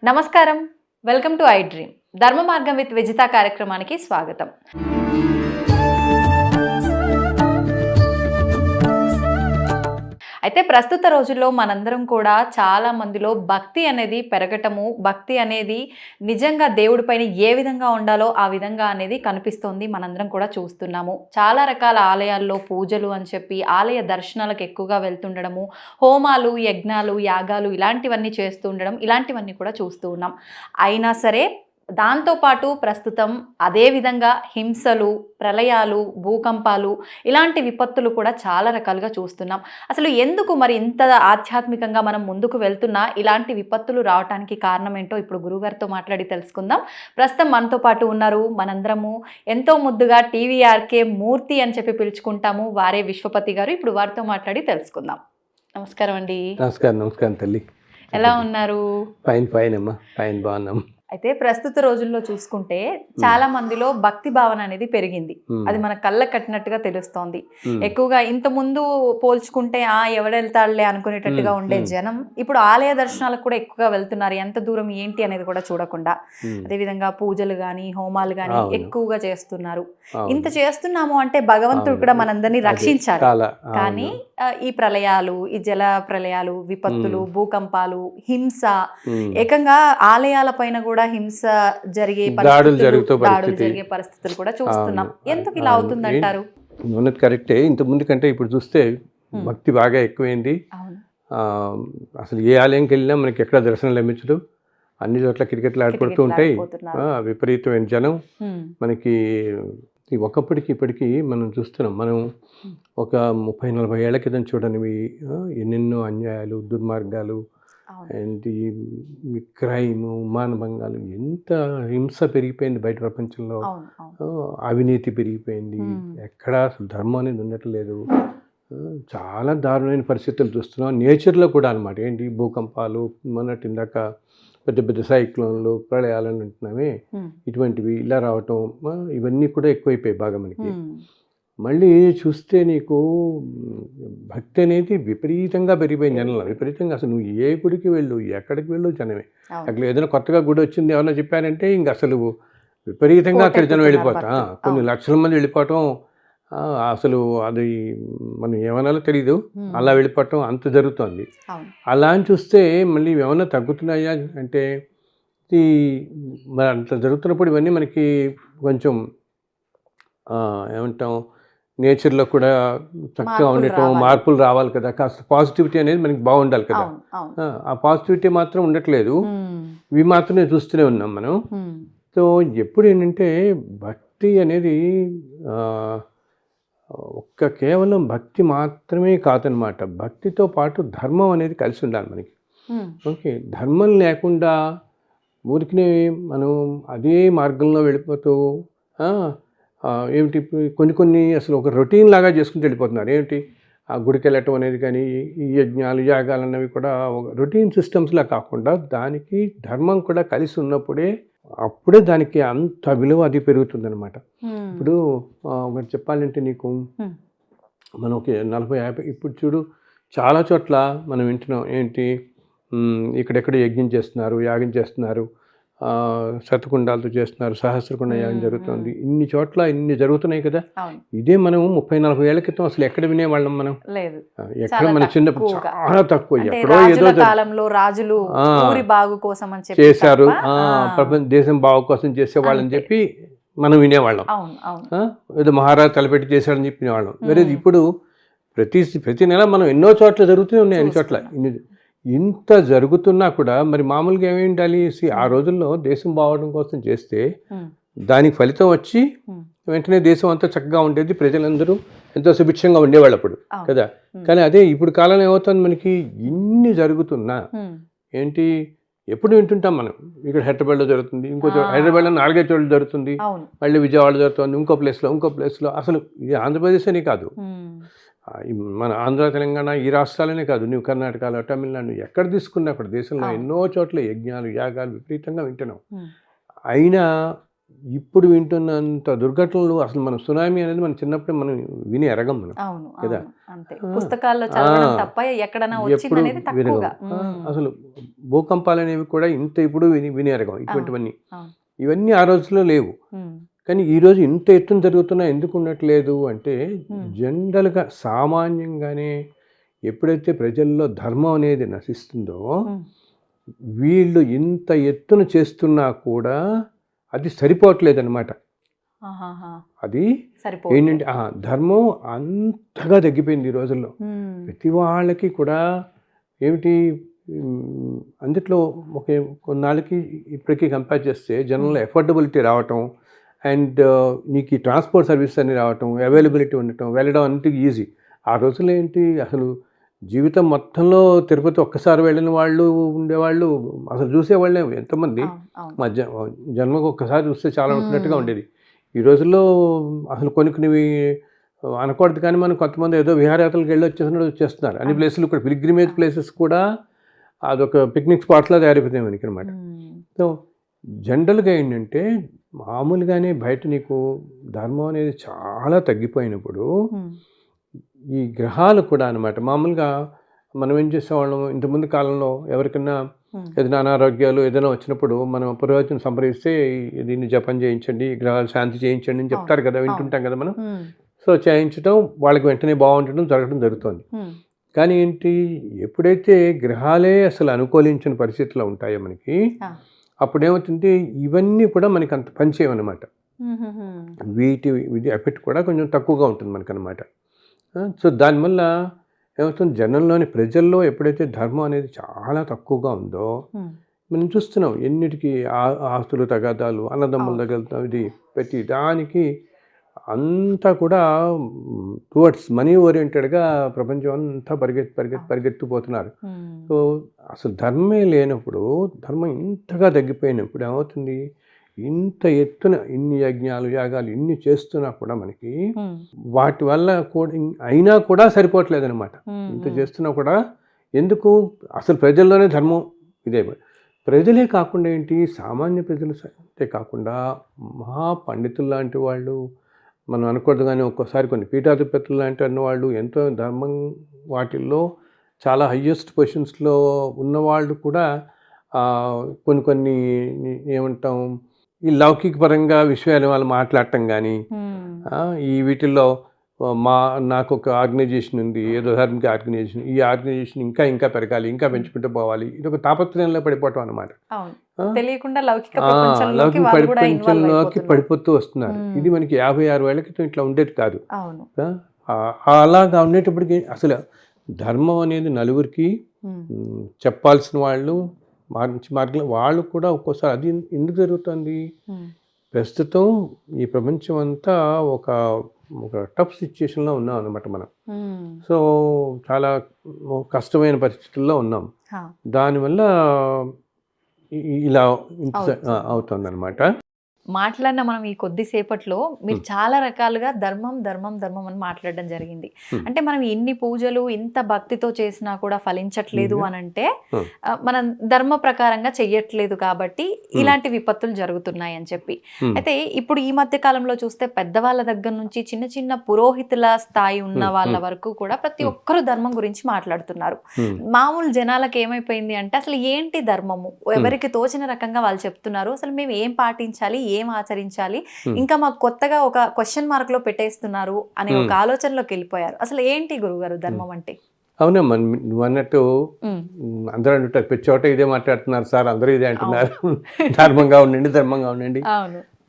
నమస్కారం, welcome to I dream. ధర్మ మార్గం విత్ విజిత కార్యక్రమానికి స్వాగతం. అయితే ప్రస్తుత రోజుల్లో మనందరం కూడా చాలా మందిలో భక్తి అనేది పెరగటము, భక్తి అనేది నిజంగా దేవుడిపైన ఏ విధంగా ఉండాలో ఆ విధంగా అనేది కనిపిస్తోంది. మనందరం కూడా చూస్తున్నాము. చాలా రకాల ఆలయాల్లో పూజలు అని చెప్పి ఆలయ దర్శనాలకు ఎక్కువగా వెళ్తుండడము, హోమాలు, యజ్ఞాలు, యాగాలు ఇలాంటివన్నీ చేస్తూ ఉండడం, ఇలాంటివన్నీ కూడా చూస్తూ ఉన్నాం. అయినా సరే దాంతోపాటు ప్రస్తుతం అదేవిధంగా హింసలు, ప్రళయాలు, భూకంపాలు ఇలాంటి విపత్తులు కూడా చాలా రకాలుగా చూస్తున్నాం. అసలు ఎందుకు మరి ఇంత ఆధ్యాత్మికంగా మనం ముందుకు వెళ్తున్నా ఇలాంటి విపత్తులు రావడానికి కారణం ఏంటో ఇప్పుడు గురుగారితో మాట్లాడి తెలుసుకుందాం. ప్రస్తుతం మనతో పాటు ఉన్నారు. మనందరము ఎంతో ముద్దుగా టీవీఆర్కే మూర్తి అని చెప్పి పిలుచుకుంటాము. వారే విశ్వపతి గారు. ఇప్పుడు వారితో మాట్లాడి తెలుసుకుందాం. నమస్కారం అండి. నమస్కారం తల్లి. ఎలా ఉన్నారు? ఫైన్ అమ్మా, ఫైన్, బాగున్నాం. అయితే ప్రస్తుత రోజుల్లో చూసుకుంటే చాలా మందిలో భక్తి భావన అనేది పెరిగింది. అది మన కళ్ళ కట్టినట్టుగా తెలుస్తోంది. ఎక్కువగా ఇంత ముందు పోల్చుకుంటే ఎవడెళ్తాడులే అనుకునేటట్టుగా ఉండే జనం ఇప్పుడు ఆలయ దర్శనాలకు కూడా ఎక్కువగా వెళ్తున్నారు. ఎంత దూరం ఏంటి అనేది కూడా చూడకుండా. అదేవిధంగా పూజలు గాని, హోమాలు గాని ఎక్కువగా చేస్తున్నారు. ఇంత చేస్తున్నాము అంటే భగవంతుడు కూడా మనందరినీ రక్షించాలి. కానీ ఈ ప్రళయాలు, ఈ జల ప్రళయాలు, విపత్తులు, భూకంపాలు, హింస, ఏకంగా ఆలయాల పైన కూడా హింస జరిగే దాడులు జరిగే పరిస్థితులు కూడా చూస్తున్నాం. ఎందుకు ఇలా అవుతుందంటారు? కరెక్టే. ఇంత ముందు కంటే ఇప్పుడు చూస్తే భక్తి బాగా ఎక్కువైంది. అసలు ఏ ఆలయంకి వెళ్ళినా మనకి ఎక్కడ దర్శనం లభించదు. అన్ని చోట్ల క్రికెట్లు ఆడిపడుతూ ఉంటాయి. విపరీతమైన జనం. మనకి ఒకప్పటికి ఇప్పటికీ మనం చూస్తున్నాం. మనం ఒక 30-40 ఏళ్ల క్రితం చూడనివి ఎన్నెన్నో అన్యాయాలు, దుర్మార్గాలు, అండ్ ఈ క్రైమ్, మానభంగాలు, ఎంత హింస పెరిగిపోయింది బయట ప్రపంచంలో. అవినీతి పెరిగిపోయింది. ఎక్కడా అసలు ధర్మం అనేది ఉండట్లేదు. చాలా దారుణమైన పరిస్థితులు చూస్తున్నాం. నేచర్లో కూడా అనమాట. ఏంటి భూకంపాలు, మొన్నటి ఇందాక పెద్ద పెద్ద సైక్లోన్లు, ప్రళయాలు అని అంటున్నామే, ఇటువంటివి ఇలా రావటం, ఇవన్నీ కూడా ఎక్కువైపోయాయి బాగా మనకి. మళ్ళీ చూస్తే నీకు భక్తి అనేది విపరీతంగా పెరిగిపోయింది జనంలో. విపరీతంగా అసలు నువ్వు ఏ గుడికి వెళ్ళు, ఎక్కడికి వెళ్ళు జనమే. అక్కడ ఏదైనా కొత్తగా గుడి వచ్చింది ఎవరైనా చెప్పారంటే ఇంక అసలు విపరీతంగా అక్కడ జనం వెళ్ళిపోతా, కొన్ని లక్షల మంది వెళ్ళిపోవటం. అసలు అది మనం ఏమనాలో తెలీదు, అలా వెళ్ళిపోవటం అంత జరుగుతుంది. అలా అని చూస్తే మళ్ళీ ఏమైనా తగ్గుతున్నాయా అంటే మరి అంత జరుగుతున్నప్పుడు ఇవన్నీ మనకి కొంచెం ఏమంటాం, నేచర్లో కూడా చక్కగా ఉండటం, మార్పులు రావాలి కదా. కాస్త పాజిటివిటీ అనేది మనకి బాగుండాలి కదా. ఆ పాజిటివిటీ మాత్రం ఉండట్లేదు. ఇవి మాత్రమే చూస్తూనే ఉన్నాం మనం. సో ఎప్పుడు ఏంటంటే భక్తి అనేది కేవలం భక్తి మాత్రమే కాదనమాట. భక్తితో పాటు ధర్మం అనేది కలిసి ఉండాలి మనకి. ఓకే, ధర్మం లేకుండా ఊరికినే మనం అదే మార్గంలో వెళ్ళిపోతూ ఏమిటి కొన్ని అసలు ఒక రొటీన్ లాగా చేసుకుంటూ వెళ్ళిపోతున్నారు. ఏమిటి ఆ గుడికి వెళ్ళటం అనేది కానీ, ఈ యజ్ఞాలు, యాగాలు అన్నవి కూడా ఒక రొటీన్ సిస్టమ్స్లా కాకుండా దానికి ధర్మం కూడా కలిసి ఉన్నప్పుడే అప్పుడే దానికి అంత విలువ అది పెరుగుతుందన్నమాట. ఇప్పుడు ఒకటి చెప్పాలంటే నీకు, మనం ఒక 40-50 ఇప్పుడు చూడు చాలా చోట్ల మనం వింటున్నాం. ఏంటి ఇక్కడెక్కడ యజ్ఞం చేస్తున్నారు, యాగం చేస్తున్నారు, శతకుండాలతో చేస్తున్నారు, సహస్రకుండ యాగం జరుగుతుంది. ఇన్ని చోట్ల ఇన్ని జరుగుతున్నాయి కదా. ఇదే మనం 30-40 ఏళ్ల క్రితం అసలు ఎక్కడ వినేవాళ్ళం మనం? ఎక్కడ మన చిన్నప్పుడు చాలా తక్కువ. ఎక్కడో ఏదో రాజులు చేశారు, దేశం బాగు కోసం చేసేవాళ్ళని చెప్పి మనం వినేవాళ్ళం. ఏదో మహారాజు తలపెట్టి చేశాడని చెప్పి వినేవాళ్ళం. వేరే ఇప్పుడు ప్రతి నెల మనం ఎన్నో చోట్ల జరుగుతూనే ఉన్నాయి. అన్ని చోట్ల ఇంత జరుగుతున్నా కూడా మరి మామూలుగా ఏమి ఉండాలి? ఆ రోజుల్లో దేశం బాగోవడం కోసం చేస్తే దానికి ఫలితం వచ్చి వెంటనే దేశం అంతా చక్కగా ఉండేది, ప్రజలందరూ ఎంతో సుభిక్షంగా ఉండేవాళ్ళు అప్పుడు కదా. కానీ అదే ఇప్పుడు కాలంలో ఏమవుతుంది, మనకి ఇన్ని జరుగుతున్నా ఏంటి ఎప్పుడు వింటుంటాం మనం. ఇక్కడ హైదరాబాద్లో జరుగుతుంది, ఇంకో హైదరాబాద్లో 4-5 చోట్ల జరుగుతుంది, మళ్ళీ విజయవాడ జరుగుతుంది, ఇంకో ప్లేస్లో. అసలు ఇది ఆంధ్రప్రదేశ్ అని కాదు, మన ఆంధ్ర, తెలంగాణ ఈ రాష్ట్రాలనే కాదు, నువ్వు కర్ణాటకలో, తమిళనాడు ఎక్కడ తీసుకున్నా అక్కడ దేశంలో ఎన్నో చోట్ల యజ్ఞాలు, యాగాలు విపరీతంగా వింటున్నాం. అయినా ఇప్పుడు వింటున్నంత దుర్ఘటనలు అసలు మన సునామీ అనేది మనం చిన్నప్పుడే మనం విని ఎరగం మనం అవును కదా. అవును అంతే పుస్తకాల్లో చదవడం తప్ప ఎక్కడైనా వచ్చింది ఎప్పుడు అనేది వినగం తక్కువగా అసలు భూకంపాలు అనేవి కూడా ఇంత ఇప్పుడు విని ఎరగం ఇటువంటివన్నీ. అవును. ఇవన్నీ ఆ రోజుల్లో లేవు. కానీ ఈరోజు ఇంత ఎత్తున జరుగుతున్నా ఎందుకు ఉండట్లేదు అంటే జనరల్గా సామాన్యంగానే ఎప్పుడైతే ప్రజల్లో ధర్మం అనేది నశిస్తుందో వీళ్ళు ఇంత ఎత్తున చేస్తున్నా కూడా అది సరిపోవట్లేదన్నమాట. అది ఏంటంటే ధర్మం అంతగా తగ్గిపోయింది ఈ రోజుల్లో. ప్రతి వాళ్ళకి కూడా ఏమిటి అందుట్లో ఒక కొన్నాళ్ళకి ఇప్పటికీ కంపేర్ చేస్తే జనంలో ఎఫోర్డబిలిటీ రావటం అండ్ నీకు ఈ ట్రాన్స్పోర్ట్ సర్వీస్ అని రావటం, అవైలబిలిటీ ఉండటం, వెళ్ళడం అన్నిటికీ ఈజీ. ఆ రోజుల్లో ఏంటి అసలు జీవితం మొత్తంలో తిరుపతి ఒక్కసారి వెళ్ళిన వాళ్ళు ఉండేవాళ్ళు, అసలు చూసేవాళ్ళే ఎంతమంది. మా జన్మకు ఒక్కసారి చూస్తే చాలా అనుకున్నట్టుగా ఉండేది. ఈ రోజుల్లో అసలు కొన్ని అనకూడదు కానీ మనం కొంతమంది ఏదో విహారయాత్రలకు వెళ్ళి వచ్చేస్తున్నారు. అన్ని ప్లేసులు కూడా పిల్గ్రిమేజ్ ప్లేసెస్ కూడా అదొక పిక్నిక్ స్పాట్లా తయారైపోతాయి మనకి అనమాట. సో జనరల్గా ఏంటంటే మామూలుగానే బయట నీకు ధర్మం అనేది చాలా తగ్గిపోయినప్పుడు ఈ గ్రహాలు కూడా అనమాట మామూలుగా మనం ఏం చేసేవాళ్ళం ఇంతకుముందు కాలంలో ఎవరికైనా ఏదైనా అనారోగ్యాలు ఏదైనా వచ్చినప్పుడు మనం పురోహితుని సంప్రదిస్తే దీన్ని జపం చేయించండి, గ్రహాలు శాంతి చేయించండి అని చెప్తారు కదా, వింటుంటాం కదా మనం. సో చేయించడం వాళ్ళకి వెంటనే బాగుండటం జరుగుతుంది. కానీ ఏంటి ఎప్పుడైతే గ్రహాలే అసలు అనుకూలించిన పరిస్థితుల్లో ఉంటాయో మనకి అప్పుడేమవుతుంది ఇవన్నీ కూడా మనకి అంత పనిచేయమన్నమాట. వీటి ఎఫెక్ట్ కూడా కొంచెం తక్కువగా ఉంటుంది మనకన్నమాట. సో దానివల్ల ఏమవుతుంది జనంలోని ప్రజల్లో ఎప్పుడైతే ధర్మం అనేది చాలా తక్కువగా ఉందో మనం చూస్తున్నాం. ఎన్నిటికీ ఆస్తులు తగాదాలు, అన్నదమ్ముల తగలుతాం, ఇది ప్రతి దానికి అంతా కూడా టువర్డ్స్ మనీ ఓరియంటెడ్గా ప్రపంచం అంతా పరిగెత్తిపోతున్నారు. సో అసలు ధర్మే లేనప్పుడు, ధర్మం ఇంతగా తగ్గిపోయినప్పుడు ఏమవుతుంది ఇంత ఎత్తున ఇన్ని యజ్ఞాలు యాగాలు ఇన్ని చేస్తున్నా కూడా మనకి వాటి వల్ల కూడా అయినా కూడా సరిపోవట్లేదు అనమాట. ఇంత చేస్తున్నా కూడా ఎందుకు అసలు ప్రజల్లోనే ధర్మం ఇదే. ప్రజలే కాకుండా ఏంటి సామాన్య ప్రజలు అంతే కాకుండా మహా పండితులు లాంటి వాళ్ళు మనం అనకూడదు కానీ ఒక్కోసారి కొన్ని పీఠాధిపతులు లాంటి అన్నవాళ్ళు ఎంతో ధర్మం వాటిల్లో చాలా హయ్యెస్ట్ పొజిషన్స్లో ఉన్నవాళ్ళు కూడా కొన్ని ఏమంటాం ఈ లౌకిక పరంగా విషయాలు వాళ్ళు మాట్లాడటం కానీ ఈ వీటిల్లో నాకు ఒక ఆర్గనైజేషన్ ఉంది, ఏదో ధార్మిక ఆర్గనైజేషన్, ఈ ఆర్గనైజేషన్ ఇంకా పెరగాలి, ఇంకా పెంచుకుంటూ పోవాలి, ఇది ఒక తాపత్రయంలో పడిపోవటం అనమాట. లౌకిక ప్రపంచంలోకి పడిపోతూ వస్తున్నారు. ఇది మనకి 56 ఏళ్ల క్రితం ఇట్లా ఉండేది కాదు. అలాగా ఉండేటప్పటికి అసలు ధర్మం అనేది నలుగురికి చెప్పాల్సిన వాళ్ళు మంచి మార్గంలో వాళ్ళు కూడా ఒక్కోసారి అది ఎందుకు జరుగుతుంది ప్రస్తుతం ఈ ప్రపంచం అంతా ఒక టఫ్ సిచ్యుయేషన్లో ఉన్నాం అన్నమాట మనం. సో చాలా కష్టమైన పరిస్థితుల్లో ఉన్నాం. దానివల్ల ఇలా అవుతుంది అనమాట. మాట్లాడిన మనం ఈ కొద్దిసేపట్లో మీరు చాలా రకాలుగా ధర్మం ధర్మం ధర్మం అని మాట్లాడడం జరిగింది. అంటే మనం ఎన్ని పూజలు ఇంత భక్తితో చేసినా కూడా ఫలించట్లేదు అని అంటే మనం ధర్మ ప్రకారంగా చెయ్యట్లేదు కాబట్టి ఇలాంటి విపత్తులు జరుగుతున్నాయి అని చెప్పి. అయితే ఇప్పుడు ఈ మధ్య కాలంలో చూస్తే పెద్దవాళ్ళ దగ్గర నుంచి చిన్న చిన్న పురోహితుల స్థాయి ఉన్న వాళ్ళ వరకు కూడా ప్రతి ఒక్కరు ధర్మం గురించి మాట్లాడుతున్నారు. మామూలు జనాలకు ఏమైపోయింది అంటే అసలు ఏంటి ధర్మము, ఎవరికి తోచిన రకంగా వాళ్ళు చెప్తున్నారు, అసలు మేము ఏం పాటించాలి ఏం ఆచరించాలి, ఇంకా మాకు కొత్తగా ఒక క్వశ్చన్ మార్క్ లో పెట్టేస్తున్నారు అనే ఒక ఆలోచనలోకి వెళ్ళిపోయారు. అసలు ఏంటి గురుగారు ధర్మం అంటే? అవునమ్మా నువ్వు అన్నట్టు అందరూ అంటుంటారు ప్రతి చోట ఇదే మాట్లాడుతున్నారు సార్, అందరూ ఇదే అంటున్నారు, ధర్మంగా ఉండండి ధర్మంగా ఉండండి,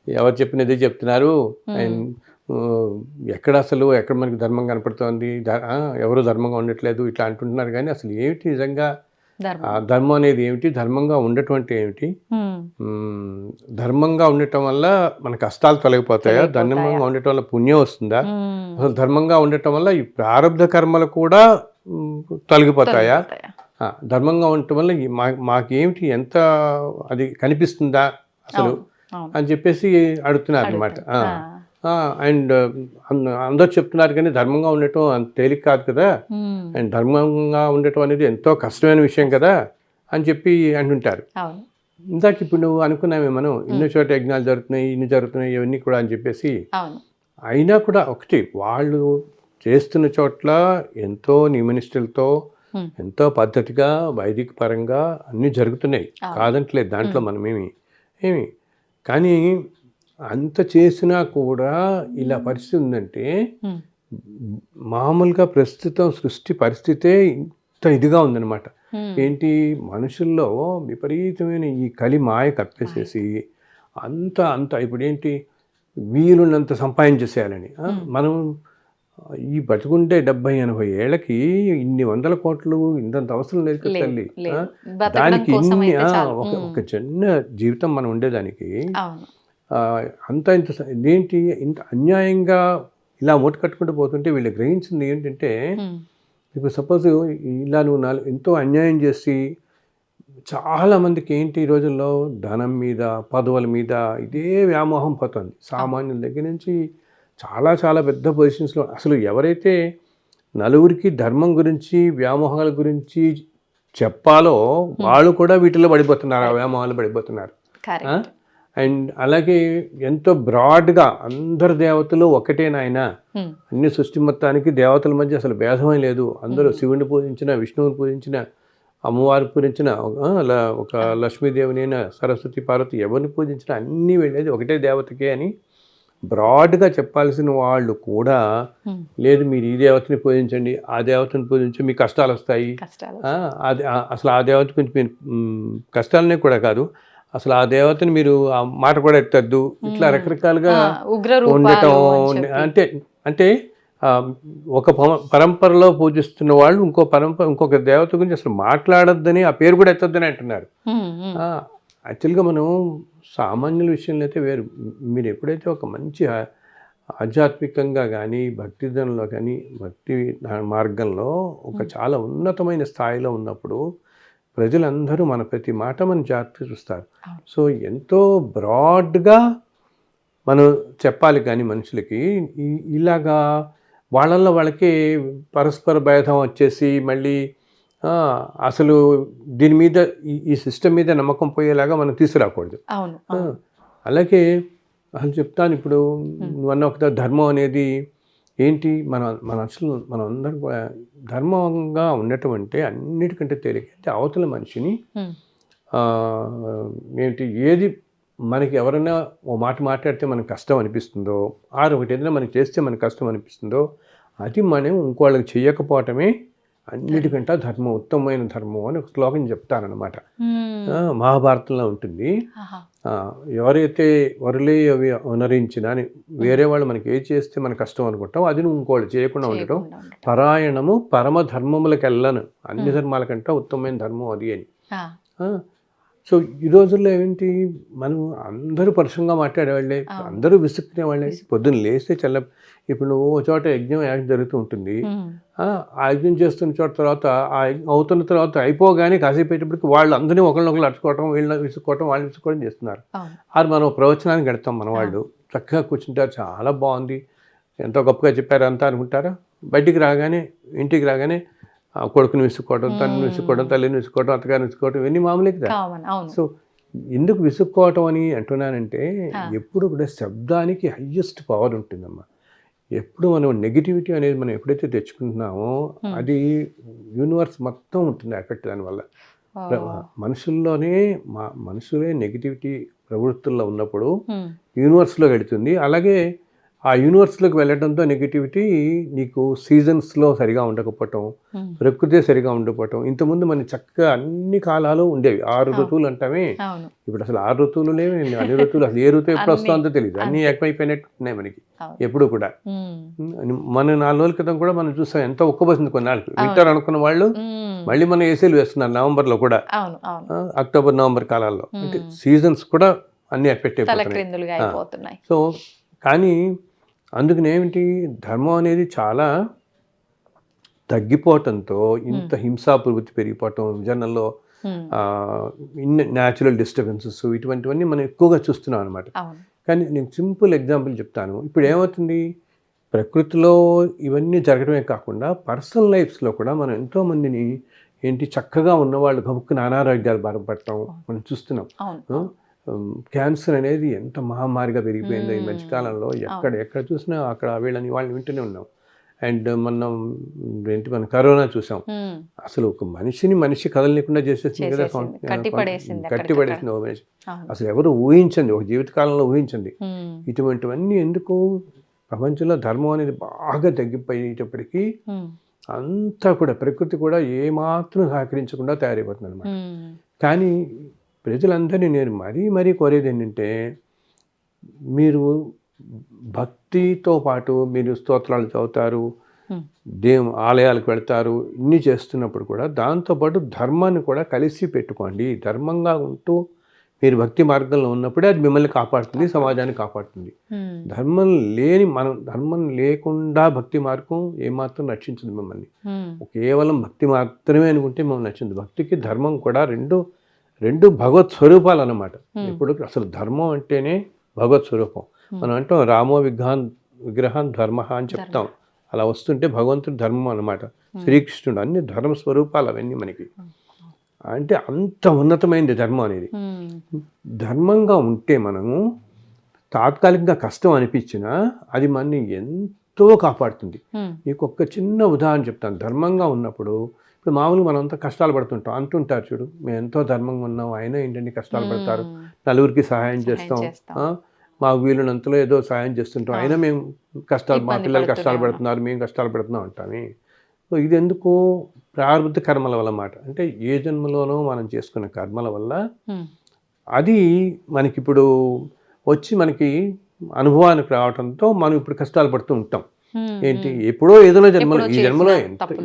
ఎవరు చెప్పినదే చెప్తున్నారు, ఎక్కడ మనకి ధర్మం కనపడుతోంది, ఎవరు ధర్మంగా ఉండట్లేదు ఇట్లా అంటుంటున్నారు. కానీ అసలు ఏమిటి నిజంగా ధర్మం అనేది ఏమిటి, ధర్మంగా ఉండటం అంటే ఏమిటి, ధర్మంగా ఉండటం వల్ల మన కష్టాలు తొలగిపోతాయా, ధర్మంగా ఉండటం వల్ల పుణ్యం వస్తుందా, అసలు ధర్మంగా ఉండటం వల్ల ఈ ప్రారంభ కర్మలు కూడా తొలగిపోతాయా, ధర్మంగా ఉండటం వల్ల మాకేమిటి ఎంత అది కనిపిస్తుందా అసలు అని చెప్పేసి అడుగుతున్నారు అనమాట. అండ్ అందరూ చెప్తున్నారు కానీ ధర్మంగా ఉండటం అంత తేలిక కాదు కదా, అండ్ ధర్మంగా ఉండటం అనేది ఎంతో కష్టమైన విషయం కదా అని చెప్పి అంటుంటారు. ఇందాక ఇప్పుడు నువ్వు అనుకున్నామే మనం ఇన్ని చోట యజ్ఞాలు జరుగుతున్నాయి, ఇన్ని జరుగుతున్నాయి, ఇవన్నీ కూడా అని చెప్పేసి. అవును. అయినా కూడా ఒకటి వాళ్ళు చేస్తున్న చోట్ల ఎంతో నియమనిష్టలతో ఎంతో పద్ధతిగా వైదిక పరంగా అన్నీ జరుగుతున్నాయి, కాదంటలేదు. దాంట్లో మనం ఏమి కానీ అంత చేసినా కూడా ఇలా పరిస్థితి ఉందంటే మామూలుగా ప్రస్తుతం సృష్టి పరిస్థితే ఇంత ఇదిగా ఉందన్నమాట. ఏంటి, మనుషుల్లో విపరీతమైన ఈ కలి మాయ కప్పేసేసి అంత అంత ఇప్పుడు ఏంటి, వీలున్నంత సంపాదించేసేయాలని. మనం ఈ బతుకుంటే 70-80 ఏళ్ళకి ఇన్ని వందల కోట్లు ఇంతంత అవసరం లేదు కదా తల్లి. దానికి ఇన్ని ఒక చిన్న జీవితం మనం ఉండేదానికి అంత ఇంత ఇదేంటి, ఇంత అన్యాయంగా ఇలా మూట కట్టుకుంటూ పోతుంటే వీళ్ళు గ్రహించింది ఏంటంటే, ఇప్పుడు సపోజ్ ఇలా నువ్వు ఎంతో అన్యాయం చేసి చాలామందికి ఏంటి ఈ రోజుల్లో ధనం మీద పదవుల మీద ఇదే వ్యామోహం పోతుంది. సామాన్యుల దగ్గర నుంచి చాలా చాలా పెద్ద పొజిషన్స్లో అసలు ఎవరైతే నలుగురికి ధర్మం గురించి వ్యామోహాల గురించి చెప్పాలో వాళ్ళు కూడా వీటిలో పడిపోతున్నారు, ఆ వ్యామోహాలు పడిపోతున్నారు. అండ్ అలాగే ఎంతో బ్రాడ్గా అందరు దేవతలు ఒకటే నాయన, అన్ని సృష్టి మొత్తానికి దేవతల మధ్య అసలు భేదమే లేదు. అందరూ శివుని పూజించిన, విష్ణువుని పూజించిన, అమ్మవారికి పూజించిన, ఒక లక్ష్మీదేవినైనా సరస్వతి పార్వతి ఎవరిని పూజించినా అన్నీ వెళ్ళేది ఒకటే దేవతకే అని బ్రాడ్గా చెప్పాల్సిన వాళ్ళు కూడా లేదు, మీరు ఈ దేవతని పూజించండి, ఆ దేవతని పూజించి మీకు కష్టాలు వస్తాయి, అసలు ఆ దేవత గురించి మీరు కష్టాలనే కూడా కాదు, అసలు ఆ దేవతని మీరు ఆ మాట కూడా ఎత్తద్దు, ఇట్లా రకరకాలుగా ఉండటం. అంటే ఒక పరంపరలో పూజిస్తున్న వాళ్ళు ఇంకొక దేవత గురించి అసలు మాట్లాడొద్దని, ఆ పేరు కూడా ఎత్తొద్దని అంటున్నారు. యాక్చువల్గా మనం సామాన్యుల విషయంలో అయితే వేరు. మీరు ఎప్పుడైతే ఒక మంచి ఆధ్యాత్మికంగా కానీ భక్తిజనంలో కానీ భక్తి మార్గంలో ఒక చాలా ఉన్నతమైన స్థాయిలో ఉన్నప్పుడు ప్రజలందరూ మన ప్రతి మాట మన జాగ్రత్త చూస్తారు. సో ఎంతో బ్రాడ్గా మనం చెప్పాలి కానీ మనుషులకి ఇలాగా వాళ్ళకే పరస్పర భేదం వచ్చేసి మళ్ళీ అసలు దీని మీద ఈ సిస్టమ్ మీద నమ్మకం పోయేలాగా మనం తీసుకురాకూడదు. అలాగే అసలు చెప్తాను, ఇప్పుడు నువ్వన్న ఒక ధర్మం అనేది ఏంటి, మనం అందరం ధర్మంగా ఉండటం అంటే అన్నిటికంటే తేలికైతే అవతల మనిషిని ఏంటి, ఏది మనకి ఎవరైనా ఓ మాట మాట్లాడితే మనకు కష్టం అనిపిస్తుందో, ఒకటి ఏదైనా మనకి చేస్తే మనకు కష్టం అనిపిస్తుందో అది మనం ఇంకోళ్ళకి చేయకపోవటమే అన్నిటికంటే ధర్మం, ఉత్తమమైన ధర్మం అని ఒక శ్లోకం చెప్తానన్నమాట. మహాభారతంలో ఉంటుంది. ఎవరైతే వరులే అవి అనరించినా అని వేరే వాళ్ళు మనకి ఏది చేస్తే మన కష్టం అనుకుంటాం అది నువ్వు ఇంకోళ్ళు చేయకుండా ఉండటం పరాయణము పరమ ధర్మములకు వెళ్ళను, అన్ని ధర్మాల కంటే ఉత్తమమైన ధర్మం అది అని. సో ఈ రోజుల్లో ఏంటి, మనం అందరూ పరుషంగా మాట్లాడేవాళ్ళే, అందరూ విసుక్కునేవాళ్ళే. పొద్దున్న లేస్తే ఇప్పుడు నువ్వు ఒక చోట యజ్ఞం జరుగుతూ ఉంటుంది, ఆ యజ్ఞం చేస్తున్న చోట తర్వాత ఆ యజ్ఞం అవుతున్న తర్వాత అయిపోగానే కాసేపు అయ్యేటప్పటికి వాళ్ళు అందరినీ ఒకళ్ళొకళ్ళు అడుచుకోవటం, వీళ్ళని విసుక్కోవటం, వాళ్ళని విసుక్కోవడం చేస్తున్నారు. అది మనం ప్రవచనానికి గడతాం, మన వాళ్ళు చక్కగా కూర్చుంటారు, చాలా బాగుంది, ఎంతో గొప్పగా చెప్పారు అంతా అనుకుంటారా. బయటికి రాగానే ఇంటికి రాగానే కొడుకుని విసుక్కోవడం, తల్లిని విసుక్కోవడం, తల్లిని విసుక్కోవడం, అత్తగారిని విసుక్కోవడం, ఇవన్నీ మామూలే కదా. సో ఎందుకు విసుక్కోవటం అని అంటున్నానంటే, ఎప్పుడు కూడా శబ్దానికి హయ్యెస్ట్ పవర్ ఉంటుందమ్మా. ఎప్పుడు మనం నెగిటివిటీ అనేది మనం ఎప్పుడైతే తెచ్చుకుంటున్నామో అది యూనివర్స్ మొత్తం ఉంటుంది ఎఫెక్ట్ దానివల్ల. మనుషులే నెగిటివిటీ ప్రవృత్తుల్లో ఉన్నప్పుడు యూనివర్స్లో వెళుతుంది. అలాగే ఆ యూనివర్స్లోకి వెళ్ళడంతో నెగిటివిటీ నీకు సీజన్స్లో సరిగా ఉండకపోవటం, ప్రకృతి సరిగా ఉండకపోవటం. ఇంతకుముందు మన చక్కగా అన్ని కాలాలు ఉండేవి, 6 ఋతువులు అంటామే. ఇప్పుడు అసలు 6 ఋతువులు లేవు, అన్ని ఋతువులు అసలు ఏ ఋతువు ఎప్పుడు వస్తుందో తెలియదు, అన్నీ ఎక్కువైపోయినట్టు ఉన్నాయి మనకి ఎప్పుడు కూడా. మన 4 రోజుల క్రితం కూడా మనం చూసాం, ఎంత ఉక్కబోసింది కొన్నాళ్ళకి. వింటర్ అనుకున్న వాళ్ళు మళ్ళీ మన ఏసీలు వేస్తున్నారు నవంబర్లో కూడా, అక్టోబర్ నవంబర్ కాలాల్లో. అంటే సీజన్స్ కూడా అన్ని ఎఫెక్ట్ అయిపోతున్నాయి. సో కానీ అందుకని ఏమిటి, ధర్మం అనేది చాలా తగ్గిపోవటంతో ఇంత హింసా ప్రవృత్తి పెరిగిపోవటం, జనాల్లో న్యాచురల్ డిస్టర్బెన్సెస్ ఇటువంటివన్నీ మనం ఎక్కువగా చూస్తున్నాం అనమాట. కానీ నేను సింపుల్ ఎగ్జాంపుల్ చెప్తాను. ఇప్పుడు ఏమవుతుంది, ప్రకృతిలో ఇవన్నీ జరగడమే కాకుండా పర్సనల్ లైఫ్స్లో కూడా మనం ఎంతోమందిని ఏంటి చక్కగా ఉన్నవాళ్ళు గబుక్కున అనారోగ్యాలు బాధపడటం మనం చూస్తున్నాం. క్యాన్సర్ అనేది ఎంత మహమ్మారిగా పెరిగిపోయిందో ఈ మధ్యకాలంలో. ఎక్కడ చూసినా అక్కడ వీళ్ళని వాళ్ళని వింటూనే ఉన్నాం. అండ్ మనం మన కరోనా చూసాం. అసలు ఒక మనిషి కదలలేకుండా చేసేసింది కదా, కట్టిపడేసింది ఒక మనిషి. అసలు ఎవరు ఊహించండి, ఒక జీవితకాలంలో ఊహించండి. ఇటువంటివన్నీ ఎందుకు? ప్రపంచంలో ధర్మం అనేది బాగా తగ్గిపోయేటప్పటికీ అంతా కూడా ప్రకృతి కూడా ఏమాత్రం సహకరించకుండా తయారైపోతుంది అనమాట. కానీ ప్రజలందరినీ నేను మరీ కోరేది ఏంటంటే, మీరు భక్తితో పాటు మీరు స్తోత్రాలు చదువుతారు, ఆలయాలకు వెళ్తారు, ఇన్ని చేస్తున్నప్పుడు కూడా దాంతోపాటు ధర్మాన్ని కూడా కలిసి పెట్టుకోండి. ధర్మంగా ఉంటూ మీరు భక్తి మార్గంలో ఉన్నప్పుడే అది మిమ్మల్ని కాపాడుతుంది, సమాజాన్ని కాపాడుతుంది. ధర్మం లేకుండా భక్తి మార్గం ఏమాత్రం రక్షించదు మిమ్మల్ని. కేవలం భక్తి మాత్రమే అనుకుంటే మిమ్మల్ని నచ్చింది. భక్తికి ధర్మం కూడా రెండు భగవత్ స్వరూపాలు అన్నమాట. ఇప్పుడు అసలు ధర్మం అంటేనే భగవత్ స్వరూపం. మనం అంటాం రామో విగ్రహం ధర్మ అని చెప్తాం. అలా వస్తుంటే భగవంతుడు ధర్మం అన్నమాట. శ్రీకృష్ణుడు అన్ని ధర్మ స్వరూపాలు అవన్నీ మనకి. అంటే అంత ఉన్నతమైనది ధర్మం అనేది. ధర్మంగా ఉంటే మనము తాత్కాలికంగా కష్టం అనిపించినా అది మనని ఎంతో కాపాడుతుంది. మీకు ఒక చిన్న ఉదాహరణ చెప్తాను. ధర్మంగా ఉన్నప్పుడు ఇప్పుడు మామూలుగా మనం అంతా కష్టాలు పడుతుంటాం. అంటుంటారు చూడు, మేము ఎంతో ధర్మంగా ఉన్నాం, అయినా ఏంటంటే కష్టాలు పడతారు, నలుగురికి సహాయం చేస్తాం, మాకు వీలునంతలో ఏదో సహాయం చేస్తుంటాం, అయినా మేము మా పిల్లలు కష్టాలు పడుతున్నారు, మేము కష్టాలు పడుతున్నాం అంటామే. సో ఇది ఎందుకు? ప్రారంభ కర్మల వల్ల మాట. అంటే ఏ జన్మలోనో మనం చేసుకున్న కర్మల వల్ల అది మనకిప్పుడు వచ్చి మనకి అనుభవానికి రావడంతో మనం ఇప్పుడు కష్టాలు పడుతూ ఉంటాం. ఏంటి, ఎప్పుడో ఏదో జన్మలో, ఈ జన్మలో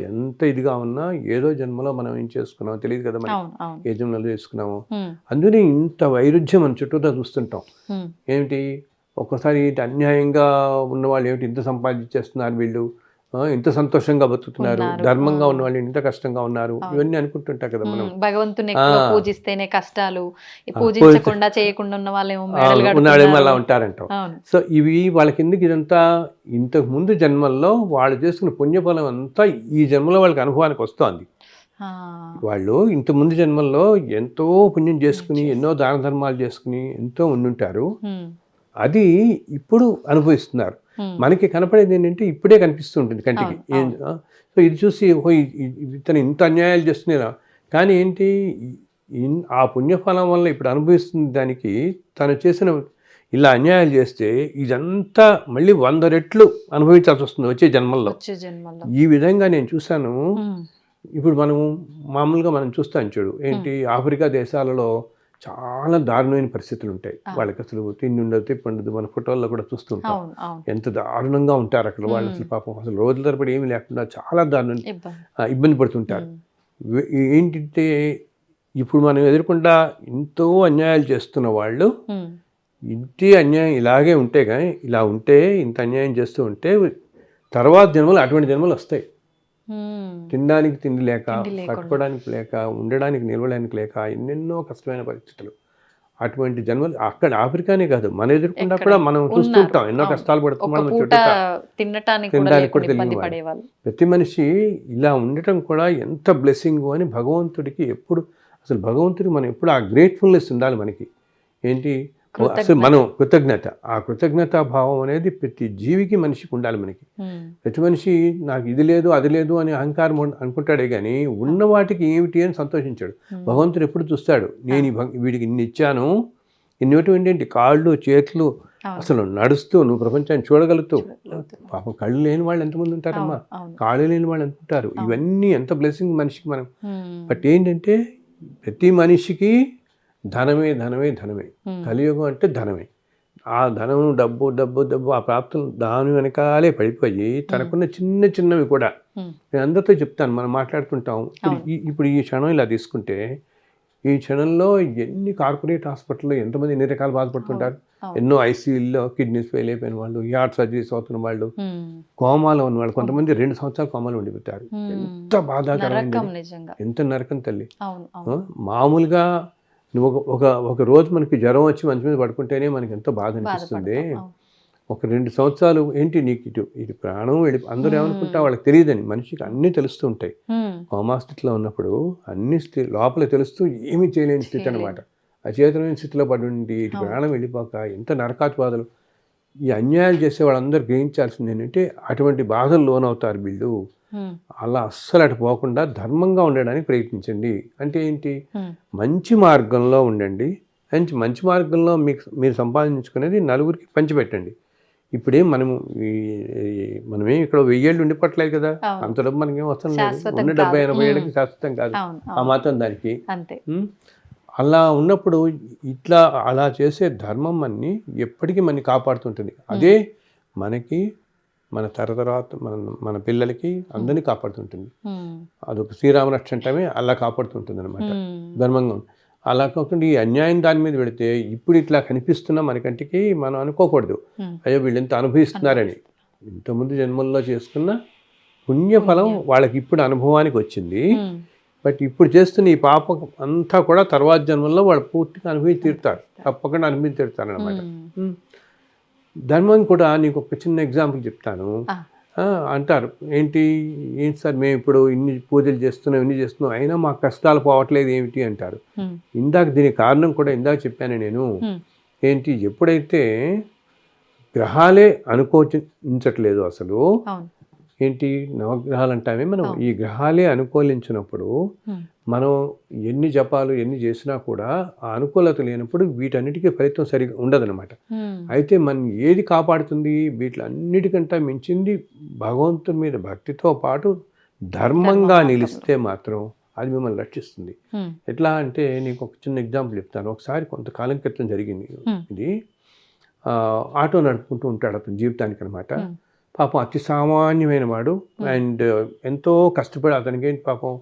ఎంత ఇదిగా ఉన్నా ఏదో జన్మలో మనం ఏం చేసుకున్నామో తెలియదు కదా మనకి, ఏ జన్మలో చేసుకున్నామో. అందుకని ఇంత వైరుధ్యం మన చుట్టూతో చూస్తుంటాం. ఏమిటి, ఒక్కోసారి అన్యాయంగా ఉన్నవాళ్ళు ఏమిటి ఇంత సంపాదించేస్తున్నారు, వీళ్ళు ఇంత సంతోషంగా బతుకుతున్నారు, ధర్మంగా ఉన్న వాళ్ళు ఇంత కష్టంగా ఉన్నారు, ఇవన్నీ అనుకుంటుంటాం కదా మనం. భగవంతుని పూజిస్తేనే కష్టాలు, పూజించకుండా చేయకుండా ఉన్న వాళ్ళేమో అలా ఉంటారంటాం. సో ఇవి వాళ్ళకి ఎందుకు? ఇదంతా ఇంతకు ముందు జన్మల్లో వాళ్ళు చేసుకున్న పుణ్యఫలం అంతా ఈ జన్మలో వాళ్ళకి అనుభవానికి వస్తుంది. వాళ్ళు ఇంత ముందు జన్మల్లో ఎంతో పుణ్యం చేసుకుని, ఎన్నో దాన ధర్మాలు చేసుకుని ఎంతో ఉండుంటారు. అది ఇప్పుడు అనుభవిస్తున్నారు. మనకి కనపడేది ఏంటంటే ఇప్పుడే కనిపిస్తూ ఉంటుంది కంటికి. సో ఇది చూసి ఇతను ఇంత అన్యాయాలు చేస్తున్నారా, కానీ ఏంటి, ఆ పుణ్యఫలం వల్ల ఇప్పుడు అనుభవిస్తుంది దానికి తను చేసిన ఇలా అన్యాయాలు చేస్తే ఇదంతా మళ్ళీ 100 రెట్లు అనుభవించాల్సి వస్తుంది వచ్చే జన్మల్లో. ఈ విధంగా నేను చూశాను. ఇప్పుడు మామూలుగా మనం చూస్తాం చూడు, ఏంటి ఆఫ్రికా దేశాలలో చాలా దారుణమైన పరిస్థితులు ఉంటాయి. వాళ్ళకి అసలు తిండి ఉండదు, తిప్పి ఉండదు. మన ఫోటోల్లో కూడా చూస్తుంటాం ఎంత దారుణంగా ఉంటారు అక్కడ వాళ్ళు. అసలు పాపం అసలు రోజుల తరబడి ఏమీ లేకుండా చాలా దారుణం ఇబ్బంది పడుతుంటారు. ఏంటంటే ఇప్పుడు మనం ఎదుర్కొంటా ఎంతో అన్యాయాలు చేస్తున్న వాళ్ళు ఇంటి అన్యాయం ఇలాగే ఉంటే, కానీ ఇలా ఉంటే ఇంత అన్యాయం చేస్తూ ఉంటే తర్వాత జన్మలు అటువంటి జన్మలు వస్తాయి. తినడానికి తిండి లేక, కట్టుకోవడానికి లేక, ఉండడానికి నిలవడానికి లేక ఎన్నెన్నో కష్టమైన పరిస్థితులు. అటువంటి జన్మలు అక్కడ ఆఫ్రికానే కాదు, మన ఎదుర్కొండా కూడా మనం చూస్తుంటాం. ఎన్నో కష్టాలు పడుతున్నాం. తినడానికి కూడా తెలియదు. ప్రతి మనిషి ఇలా ఉండటం కూడా ఎంత బ్లెస్సింగ్ అని భగవంతుడికి ఎప్పుడు, అసలు భగవంతుడికి మనం ఎప్పుడు ఆ గ్రేట్ఫుల్నెస్ ఉండాలి మనకి. ఏంటి, అసలు మనం ఆ కృతజ్ఞతా భావం అనేది ప్రతి జీవికి మనిషికి ఉండాలి మనకి. ప్రతి మనిషి నాకు ఇది లేదు అది లేదు అని అహంకారం అనుకుంటాడే కానీ ఉన్న వాటికి ఏమిటి అని సంతోషించాడు. భగవంతుడు ఎప్పుడు చూస్తాడు, నేను వీడికి ఇన్ని ఇచ్చాను, ఇన్నటువంటి కాళ్ళు చేతులు అసలు నడుస్తూ నువ్వు ప్రపంచాన్ని చూడగలుగుతావు. పాపం కళ్ళు లేని వాళ్ళు ఎంతమంది ఉంటారమ్మా, కాళ్ళు లేని వాళ్ళు ఎంత ఉంటారు. ఇవన్నీ ఎంత బ్లెస్సింగ్ మనిషికి మనం. బట్ ఏంటంటే ప్రతి మనిషికి ధనమే ధనమే ధనమే. కలియుగం అంటే ధనమే. ఆ ధనం డబ్బు డబ్బు డబ్బు ఆ ప్రాప్తులు దాని వెనకాలే పడిపోయి తనకున్న చిన్న చిన్నవి కూడా నేను అందరితో చెప్తాను, మనం మాట్లాడుతుంటాం. ఇప్పుడు ఈ క్షణం ఇలా తీసుకుంటే ఈ క్షణంలో ఎన్ని కార్పొరేట్ హాస్పిటల్లో ఎంతమంది ఎన్ని రకాలు బాధపడుతుంటారు. ఎన్నో ఐసీయూల్లో కిడ్నీస్ ఫెయిల్ అయిపోయిన వాళ్ళు, హార్ట్ సర్జరీస్ అవుతున్న వాళ్ళు, కోమాలో ఉన్న వాళ్ళు, కొంతమంది 2 సంవత్సరాలు కోమాలో ఉండిపోతారు. ఎంత బాధాకరమైంది, ఎంత నరకం తల్లి. మామూలుగా నువ్వు ఒక రోజు మనకి జ్వరం వచ్చి మంచి మీద పడుకుంటేనే మనకి ఎంతో బాధ అనిపిస్తుంది. ఒక 2 సంవత్సరాలు ఏంటి నీకు ఇది ప్రాణం వెళ్ళి అందరూ ఏమనుకుంటా వాళ్ళకి తెలియదని, మనిషికి అన్నీ తెలుస్తూ ఉంటాయి. కోమా స్థితిలో ఉన్నప్పుడు అన్ని లోపల తెలుస్తూ ఏమీ చేయలేని స్థితి అనమాట. అచేతనమైన స్థితిలో పడి ఉండి ఇటు ప్రాణం వెళ్ళిపోక ఎంత నరకాతి బాధలు. ఈ అన్యాయాలు చేసే వాళ్ళందరూ గ్రహించాల్సింది ఏంటంటే అటువంటి బాధలు లోనవుతారు వీళ్ళు. అలా అస్సలు అటు పోకుండా ధర్మంగా ఉండడానికి ప్రయత్నించండి. అంటే ఏంటి, మంచి మార్గంలో ఉండండి. మంచి మార్గంలో మీరు సంపాదించుకునేది నలుగురికి పంచిపెట్టండి. ఇప్పుడేం మనమేం ఇక్కడ 1000 ఏళ్ళు ఉండిపోవట్లేదు కదా, అంత డబ్బు మనకేం వస్తుంది లేదు. ఉన్న 70-80 ఏళ్ళకి శాశ్వతం కాదు ఆ మాత్రం దానికి. అలా ఉన్నప్పుడు అలా చేసే ధర్మం అన్ని ఎప్పటికీ మనని కాపాడుతుంటుంది. అదే మనకి మన తర్వాత మన పిల్లలకి అందరినీ కాపాడుతుంటుంది. అదొక శ్రీరామరక్ష అంటమే అలా కాపాడుతుంటుంది అనమాట ధర్మంగా. అలా కాకుండా ఈ అన్యాయం దాని మీద పెడితే ఇప్పుడు ఇట్లా కనిపిస్తున్న మన కంటికి మనం అనుకోకూడదు, అయ్యో వీళ్ళు ఎంత అనుభవిస్తున్నారని. ఇంతకుముందు జన్మల్లో చేసుకున్న పుణ్యఫలం వాళ్ళకి ఇప్పుడు అనుభవానికి వచ్చింది. బట్ ఇప్పుడు చేస్తున్న ఈ పాపం అంతా కూడా తర్వాత జన్మల్లో వాళ్ళు పూర్తిగా అనుభవించి తీరుతారు, తప్పకుండా అనుభవించి తీరుతారు అనమాట. ధర్మం కూడా నీకు ఒక చిన్న ఎగ్జాంపుల్ చెప్తాను. అంటారు ఏంటి సార్ మేము ఇప్పుడు ఇన్ని పూజలు చేస్తున్నాం, ఇన్ని చేస్తున్నాం, అయినా మా కష్టాలు పోవట్లేదు ఏమిటి అంటారు. దీనికి కారణం కూడా ఇందాక చెప్పాను నేను. ఏంటి, ఎప్పుడైతే గ్రహాలే అనుకూలించట్లేదు అసలు, ఏంటి నవగ్రహాలు అంటామే మనం, ఈ గ్రహాలే అనుకూలించినప్పుడు మనం ఎన్ని జపాలు ఎన్ని చేసినా కూడా ఆ అనుకూలత లేనప్పుడు వీటన్నిటికీ ఫలితం సరిగా ఉండదన్నమాట. అయితే మనం ఏది కాపాడుతుంది, వీటిలన్నిటికంటే మించింది భగవంతుని మీద భక్తితో పాటు ధర్మంగా నిలిస్తే మాత్రం అది మిమ్మల్ని రక్షిస్తుంది. ఎట్లా అంటే నీకు ఒక చిన్న ఎగ్జాంపుల్ చెప్తాను. ఒకసారి కొంతకాలం క్రితం జరిగింది ఇది. ఆటో నడుపుకుంటూ ఉంటాడు అతని జీవితానికి అనమాట. పాపం అతి సామాన్యమైన వాడు అండ్ ఎంతో కష్టపడి అతనికి ఏంటి పాపం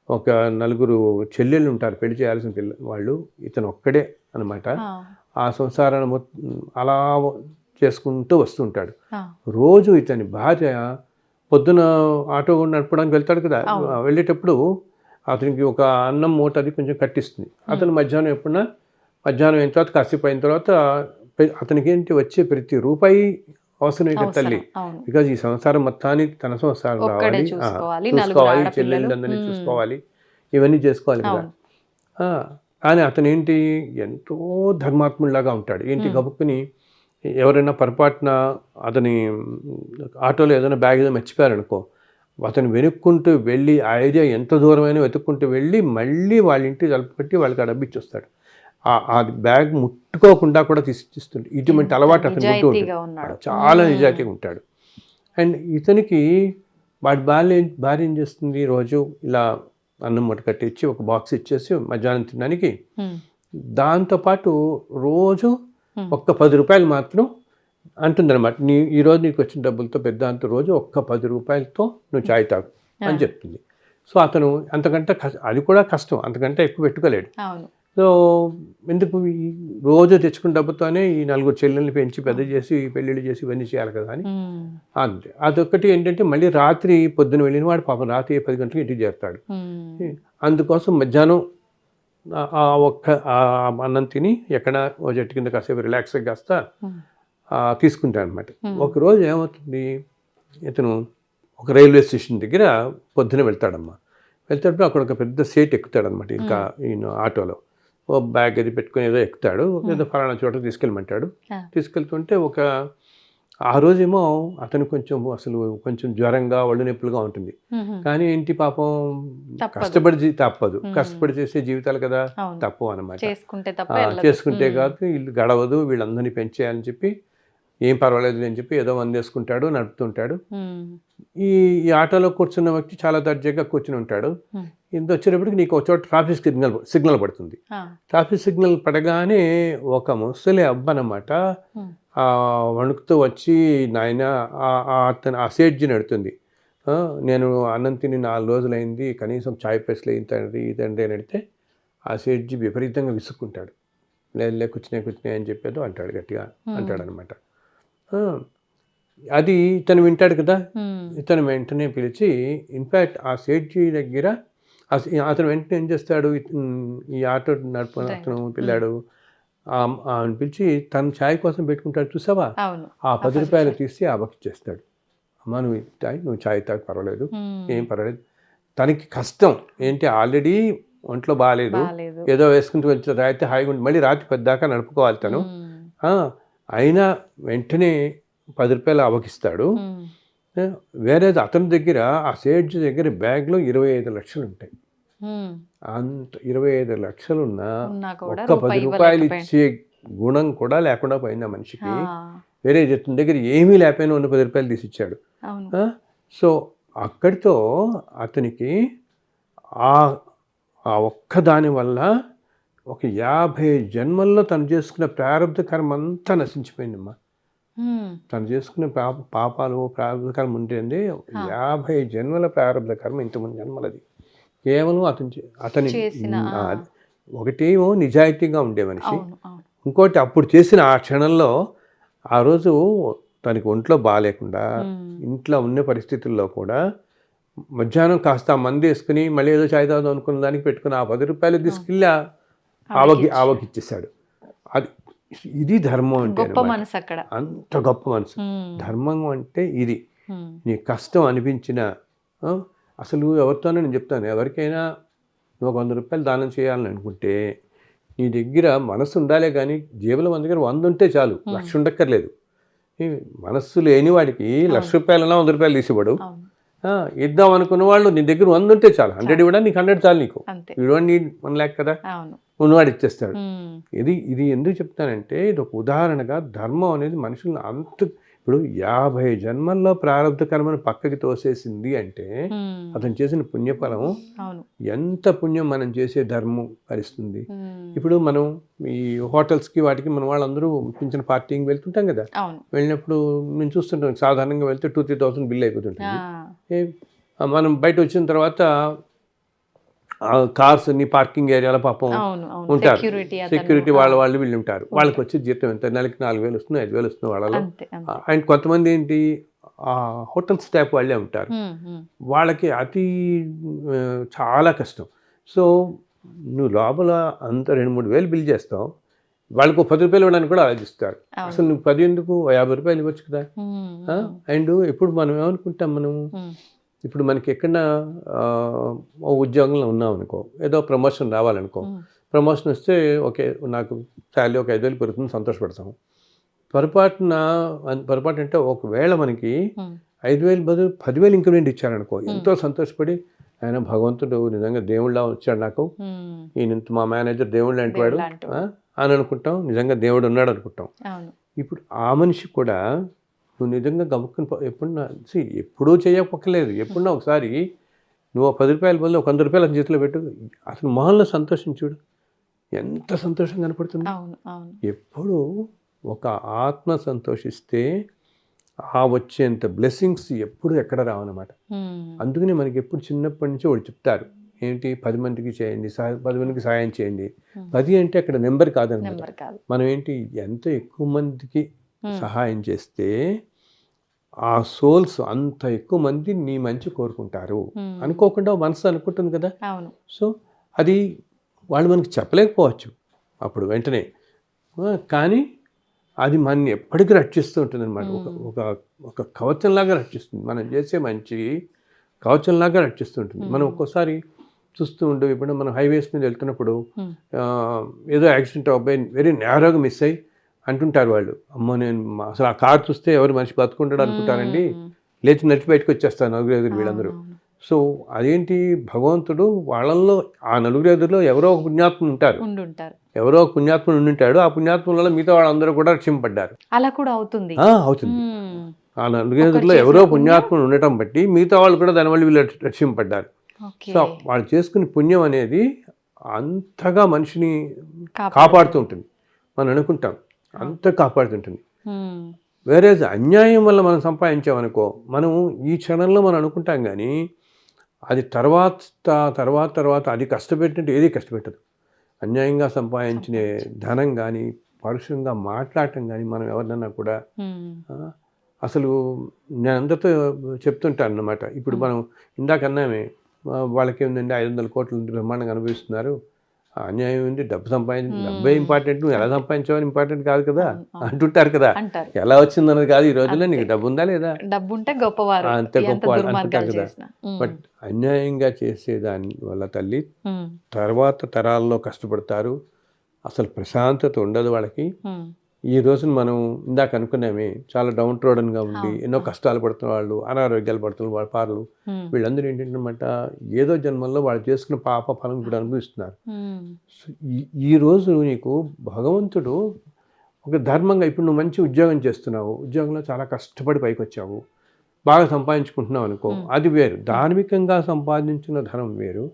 ఒక 4 చెల్లెళ్ళు ఉంటారు, పెళ్లి చేయాల్సిన వాళ్ళు, ఇతను ఒక్కడే అనమాట. ఆ సంసారాన్ని అలా చేసుకుంటూ వస్తుంటాడు. రోజు ఇతని భార్య పొద్దున ఆటో నడపడానికి వెళ్తాడు కదా, వెళ్ళేటప్పుడు అతనికి ఒక అన్నం మూట అది కొంచెం కట్టిస్తుంది. అతను మధ్యాహ్నం అయిన తర్వాత కాసేపు అయిన తర్వాత అతనికి ఏంటి వచ్చే ప్రతి రూపాయి అవసరమే కదా తల్లి. బికాజ్ ఈ సంసారం మొత్తానికి తన సంసారం రావాలి, చూసుకోవాలి, చెల్లెళ్ళందరినీ చూసుకోవాలి, ఇవన్నీ చేసుకోవాలి కదా. కానీ అతను ఏంటి ఎంతో ధర్మాత్ముడిలాగా ఉంటాడు. ఏంటి గబుక్కుని ఎవరైనా పొరపాటున అతని ఆటోలో ఏదైనా బ్యాగ్ ఏదో మర్చిపోయారనుకో, అతను వెనుక్కుంటూ వెళ్ళి ఆ ఏరియా ఎంత దూరమైనా వెతుక్కుంటూ వెళ్ళి మళ్ళీ వాళ్ళ ఇంటికి తలుపుపెట్టి వాళ్ళకి ఆ డబ్బు ఇచ్చొస్తాడు. ఆ బ్యాగ్ ముట్టుకోకుండా కూడా తీసిస్తుంది. ఇటువంటి అలవాటు అతను ఉంటూ ఉంటాడు. చాలా నిజాయితీగా ఉంటాడు. అండ్ ఇతనికి వాడి భార్య ఏం చేస్తుంది, రోజు ఇలా అన్నం మూట కట్టించి ఒక బాక్స్ ఇచ్చేసి మధ్యాహ్నం తినడానికి, దాంతోపాటు రోజు ఒక్క 10 రూపాయలు మాత్రం అంటుందన్నమాట. ఈరోజు నీకు వచ్చిన డబ్బులతో పెద్ద అంత రోజు ఒక్క 10 రూపాయలతో నువ్వు చాయ్ తాగు అని చెప్తుంది. సో అతను అంతకంటే అది కూడా కష్టం, అంతకంటే ఎక్కువ పెట్టుకోలేడు. సో ఎందుకు రోజు తెచ్చుకున్న డబ్బుతోనే ఈ 4 చెల్లెల్ని పెంచి పెద్ద చేసి పెళ్ళిళ్ళు చేసి ఇవన్నీ చేయాలి కదా అని. అంతే. అదొక్కటి ఏంటంటే మళ్ళీ రాత్రి పొద్దున వెళ్ళిన వాడు పాపం రాత్రి 10 గంటలకు ఇంటికి చేరుతాడు. అందుకోసం మధ్యాహ్నం ఒక్క అన్నం తిని ఎక్కడ ఓ చెట్టు కింద కాసేపు రిలాక్స్గా కాస్త తీసుకుంటాడు అనమాట. ఒకరోజు ఏమవుతుంది, ఇతను ఒక రైల్వే స్టేషన్ దగ్గర పొద్దున వెళ్తాడమ్మా. వెళ్తాడు, అక్కడ ఒక పెద్ద సీట్ ఎక్కుతాడనమాట. ఇంకా ఈయన ఆటోలో ఓ బ్యాగ్ అది పెట్టుకుని ఏదో ఎక్కుతాడు, ఏదో ఫలానా చోటకి తీసుకెళ్ళమంటాడు. తీసుకెళ్తుంటే ఆ రోజేమో అతను కొంచెం జ్వరంగా ఒళ్ళు నొప్పులుగా ఉంటుంది. కానీ ఏంటి పాపం కష్టపడి చేసే జీవితాలు కదా, తప్పు అనమాట. చేసుకుంటే కాదు ఇల్లు గడవదు, వీళ్ళందరినీ పెంచేయాలని చెప్పి ఏం పర్వాలేదు అని చెప్పి ఏదో వందేసుకుంటాడు, నడుపుతుంటాడు. ఈ ఆటోలో కూర్చున్న వ్యక్తి చాలా దర్జాగా కూర్చుని ఉంటాడు. ఇంత వచ్చేటప్పటికి నీకు ఒక చోట ట్రాఫిక్ సిగ్నల్ పడుతుంది. ట్రాఫిక్ సిగ్నల్ పడగానే ఒక ముసలి అబ్బనమాట వణుకుతూ వచ్చి నాయన అతను ఆ సేట్జీని అడుగుతుంది, నేను అన్నం తిని 4 రోజులైంది, కనీసం చాయ్ పైసలు ఇదండి అని అడిగితే ఆ సేట్జీ విపరీతంగా విసుక్కుంటాడు. లే కూర్చునే అని చెప్పేదో అంటాడు, గట్టిగా అంటాడనమాట. అది ఇతను వింటాడు కదా, ఇతను వెంటనే పిలిచి ఇన్ఫ్యాక్ట్ ఆ సేట్జీ దగ్గర అతను వెంటనే ఏం చేస్తాడు, ఈ ఆటో అతను పిల్లాడు ఆమెను పిలిచి తన ఛాయ్ కోసం పెట్టుకుంటాడు చూసావా, అవును. ఆ 10 రూపాయలు తీసి ఆమెకి ఇచ్చేస్తాడు. అమ్మ నువ్వు తాగి, నువ్వు ఛాయ్ తాగి పర్వాలేదు, ఏం పర్వాలేదు. తనకి కష్టం ఏంటి, ఆల్రెడీ ఒంట్లో బాగాలేదు, బాలేదు. ఏదో వేసుకుంటూ వెళ్తే రాయితే హాయిగా ఉండి మళ్ళీ రాత్రి పెద్దాకా నడుపుకోవాలి తను. అయినా వెంటనే 10 రూపాయలు అవకిస్తాడు. వేరే అతని దగ్గర, ఆ సేఠ్ దగ్గర బ్యాగ్లో 25 లక్షలు ఉంటాయి. అంత 25 లక్షలు ఉన్నా ఒక్క 10 రూపాయలు ఇచ్చే గుణం కూడా లేకుండా పోయింది ఆ మనిషికి. వేరే అతని దగ్గర ఏమీ లేకపోయినా ఉన్న 10 రూపాయలు తీసి ఇచ్చాడు. సో అక్కడితో అతనికి ఆ ఒక్క దాని వల్ల ఒక 50 జన్మల్లో తను చేసుకున్న ప్రారంభ కర్మ అంతా నశించిపోయిందమ్మా. తను చేసుకున్న పాపాలు ప్రారంభ కర్మ ఉంటుంది, 50 జన్మల ప్రారంభ కర్మ ఇంతమంది జన్మలది. కేవలం అతని ఒకటేమో నిజాయితీగా ఉండే మనిషి, ఇంకోటి అప్పుడు చేసిన ఆ క్షణంలో ఆ రోజు తనకి ఒంట్లో బాగాలేకుండా ఇంట్లో ఉన్న పరిస్థితుల్లో కూడా మధ్యాహ్నం కాస్త మంది వేసుకుని మళ్ళీ ఏదో చాయ్ తాగుదాం అనుకున్న దానికి పెట్టుకుని ఆ 10 రూపాయలు తీసుకెళ్ళి ఆవకి ఇచ్చేసాడు. అది ఇది ధర్మం అంటే, అంత గొప్ప మనసు. ధర్మం అంటే ఇది. నీ కష్టం అనిపించిన, అసలు ఎవరితోనే నేను చెప్తాను, ఎవరికైనా నువ్వు 100 రూపాయలు దానం చేయాలని అనుకుంటే నీ దగ్గర మనసు ఉండాలే కానీ జేబులో మన దగ్గర 100 ఉంటే చాలు, 1,00,000 ఉండక్కర్లేదు. మనస్సు లేని వాడికి 1,00,000 రూపాయలన్నా 100 రూపాయలు తీసివ్వడు. ఇద్దాం అనుకున్న వాళ్ళు నీ దగ్గర 100 ఉంటే చాలు, 100 ఇవ్వడా, నీకు 100 చాలు. నీకు ఇవ్వండి 1 lakh కదా, ఉన్నవాడు ఇచ్చేస్తాడు. ఇది ఎందుకు చెప్తానంటే ఇది ఒక ఉదాహరణగా ధర్మం అనేది మనుషులను అంత, ఇప్పుడు 50 జన్మల్లో ప్రారంభ కర్మను పక్కకి తోసేసింది అంటే అతను చేసిన పుణ్యఫలం ఎంత పుణ్యం మనం చేసే ధర్మం భరిస్తుంది. ఇప్పుడు మనం ఈ హోటల్స్కి వాటికి మన వాళ్ళందరూ పింఛన్ పార్టీకి వెళ్తుంటాం కదా, వెళ్ళినప్పుడు మేము చూస్తుంటాం సాధారణంగా వెళ్తే 2,000-3,000 బిల్ అయిపోతుంటుంది. మనం బయట వచ్చిన తర్వాత కార్స్ అన్ని పార్కింగ్ ఏరియాలో పాపం ఉంటారు, సెక్యూరిటీ వాళ్ళు వీళ్ళు ఉంటారు. వాళ్ళకి వచ్చే జీతం ఎంత, నెలకి 4,000 వస్తుంది, 5,000 వస్తుంది వాళ్ళలో. అండ్ కొంతమంది ఏంటి హోటల్ స్టాఫ్ వాళ్ళే ఉంటారు, వాళ్ళకి అతి చాలా కష్టం. సో నువ్వు లోపల అంత 2-3 వేలు బిల్ చేస్తావు, వాళ్ళకు 10 రూపాయలు ఇవ్వడానికి కూడా ఆలోచిస్తారు. అసలు నువ్వు 10 ఎందుకు, 50 రూపాయలు ఇవ్వచ్చు కదా. అండ్ ఇప్పుడు మనం ఏమనుకుంటాం, ఇప్పుడు మనకి ఎక్కడన్నా ఉద్యోగంలో ఉన్నాం అనుకో, ఏదో ప్రమోషన్ రావాలనుకో, ప్రమోషన్ వస్తే ఓకే నాకు శాలరీ ఒక 5,000 పెరుగుతుంది, సంతోషపడతాము. పొరపాటు అంటే ఒకవేళ మనకి 5,000 బదులు 10,000 ఇంక్రిమెంట్ ఇచ్చారనుకో, ఎంతో సంతోషపడి ఆయన భగవంతుడు నిజంగా దేవుళ్ళ వచ్చాడు నాకు, ఈయన మా మేనేజర్ దేవుళ్ళు అంటువాడు అని అనుకుంటాం, నిజంగా దేవుడు ఉన్నాడు అనుకుంటాం. ఇప్పుడు ఆ మనిషి కూడా నువ్వు నిజంగా గమ్ముకుని ఎప్పుడూ చేయకపోలేదు, ఎప్పుడన్నా ఒకసారి నువ్వు 10 రూపాయల బదులు 100 రూపాయలు అతని చేతిలో పెట్టు, అసలు మొహంలో సంతోషం చూడు, ఎంత సంతోషం కనపడుతుంది. ఎప్పుడు ఒక ఆత్మ సంతోషిస్తే ఆ వచ్చేంత బ్లెస్సింగ్స్ ఎప్పుడు ఎక్కడ రావన్నమాట. అందుకని మనకి ఎప్పుడు చిన్నప్పటి నుంచి వాళ్ళు చెప్తారు ఏంటి, 10 మందికి చేయండి, 10 మందికి సాయం చేయండి. 10 అంటే అక్కడ నెంబర్ కాదన్నమాట. మనం ఏంటి, ఎంత ఎక్కువ మందికి సహాయం చేస్తే ఆ సోల్స్ అంత ఎక్కువ మంది నీ మంచి కోరుకుంటారు. అనుకోకుండా మనసు అనుకుంటుంది కదా. సో అది వాళ్ళు మనకి చెప్పలేకపోవచ్చు అప్పుడు వెంటనే, కానీ అది మనని ఎప్పటికీ రక్షిస్తూ ఉంటుంది అనమాట. ఒక కవచంలాగా రక్షిస్తుంది, మనం చేసే మంచి కవచంలాగా రక్షిస్తుంటుంది. మనం ఒక్కోసారి చూస్తూ ఉండే, ఇప్పుడు మనం హైవేస్ మీద వెళ్తున్నప్పుడు ఏదో యాక్సిడెంట్ అబ్బాయి వెరీ నేరోగా మిస్ అయ్యి అంటుంటారు వాళ్ళు, అమ్మో నేను అసలు ఆ కార్ చూస్తే ఎవరు మనిషి బతుకుంటాడు అనుకుంటారండి, లేచి నడిచి బయటకు వచ్చేస్తారు నలుగురు వీళ్ళందరూ. సో అదేంటి, భగవంతుడు వాళ్ళల్లో ఆ నలుగురు ఎవరో ఒక పుణ్యాత్ములు ఉంటారు, ఎవరో ఒక పుణ్యాత్ముడు ఉండుంటాడు, ఆ పుణ్యాత్ములలో మిగతా వాళ్ళందరూ కూడా రక్షింపబడ్డారు. అలా కూడా అవుతుంది. ఆ నలుగురు ఎవరో పుణ్యాత్ముడు ఉండటం బట్టి మిగతా వాళ్ళు కూడా దానివల్ల వీళ్ళు రక్షింపబడ్డారు. సో వాళ్ళు చేసుకునే పుణ్యం అనేది అంతగా మనిషిని కాపాడుతూ ఉంటుంది. మనం అనుకుంటాం అంత కాపాడుతుంటుంది. వేరే అన్యాయం వల్ల మనం సంపాదించామనుకో, మనం ఈ క్షణంలో మనం అనుకుంటాం, కానీ అది తర్వాత అది కష్టపెట్టినట్టు ఏది కష్టపెట్టదు. అన్యాయంగా సంపాదించిన ధనం కానీ, పరుషంగా మాట్లాడటం కానీ, మనం ఎవరినన్నా కూడా అసలు నేను అందరితో చెప్తుంటాను అన్నమాట. ఇప్పుడు మనం ఇందాకన్నామే, వాళ్ళకి ఏముందండి 500 కోట్ల బ్రహ్మాండంగా అనుభవిస్తున్నారు, అన్యాయం ఉంది, డబ్బే ఇంపార్టెంట్, నువ్వు ఎలా సంపాదించావని ఇంపార్టెంట్ కాదు కదా అంటుంటారు కదా. అంటారు ఎలా వచ్చిందన్నది కాదు ఈ రోజుల్లో, నీకు డబ్బు ఉందా లేదా, డబ్బు ఉంటే గొప్పవారు, అంతే ఎంత గొప్ప అంటుంటారు దుర్మార్గాలు కదా. చేసినా. బట్ అన్యాయంగా చేసేదాని వల్ల తల్లి తర్వాత తరాల్లో కష్టపడతారు, అసలు ప్రశాంతత ఉండదు వాళ్ళకి. ఈ రోజున మనం ఇందాక అనుకున్నామే, చాలా డౌన్ ట్రోడన్గా ఉండి ఎన్నో కష్టాలు పడుతున్న వాళ్ళు, అనారోగ్యాలు పడుతున్న వాళ్ళ పార్లు, వీళ్ళందరూ ఏంటంటే ఏదో జన్మల్లో వాళ్ళు చేసుకున్న పాప ఫలం కూడా అనుభవిస్తున్నారు. సో ఈ రోజు నీకు భగవంతుడు ఒక ధర్మంగా, ఇప్పుడు నువ్వు మంచి ఉద్యోగం చేస్తున్నావు, ఉద్యోగంలో చాలా కష్టపడి పైకి వచ్చావు, బాగా సంపాదించుకుంటున్నావు అనుకో, అది వేరు. ధార్మికంగా సంపాదించిన ధనం వేరు,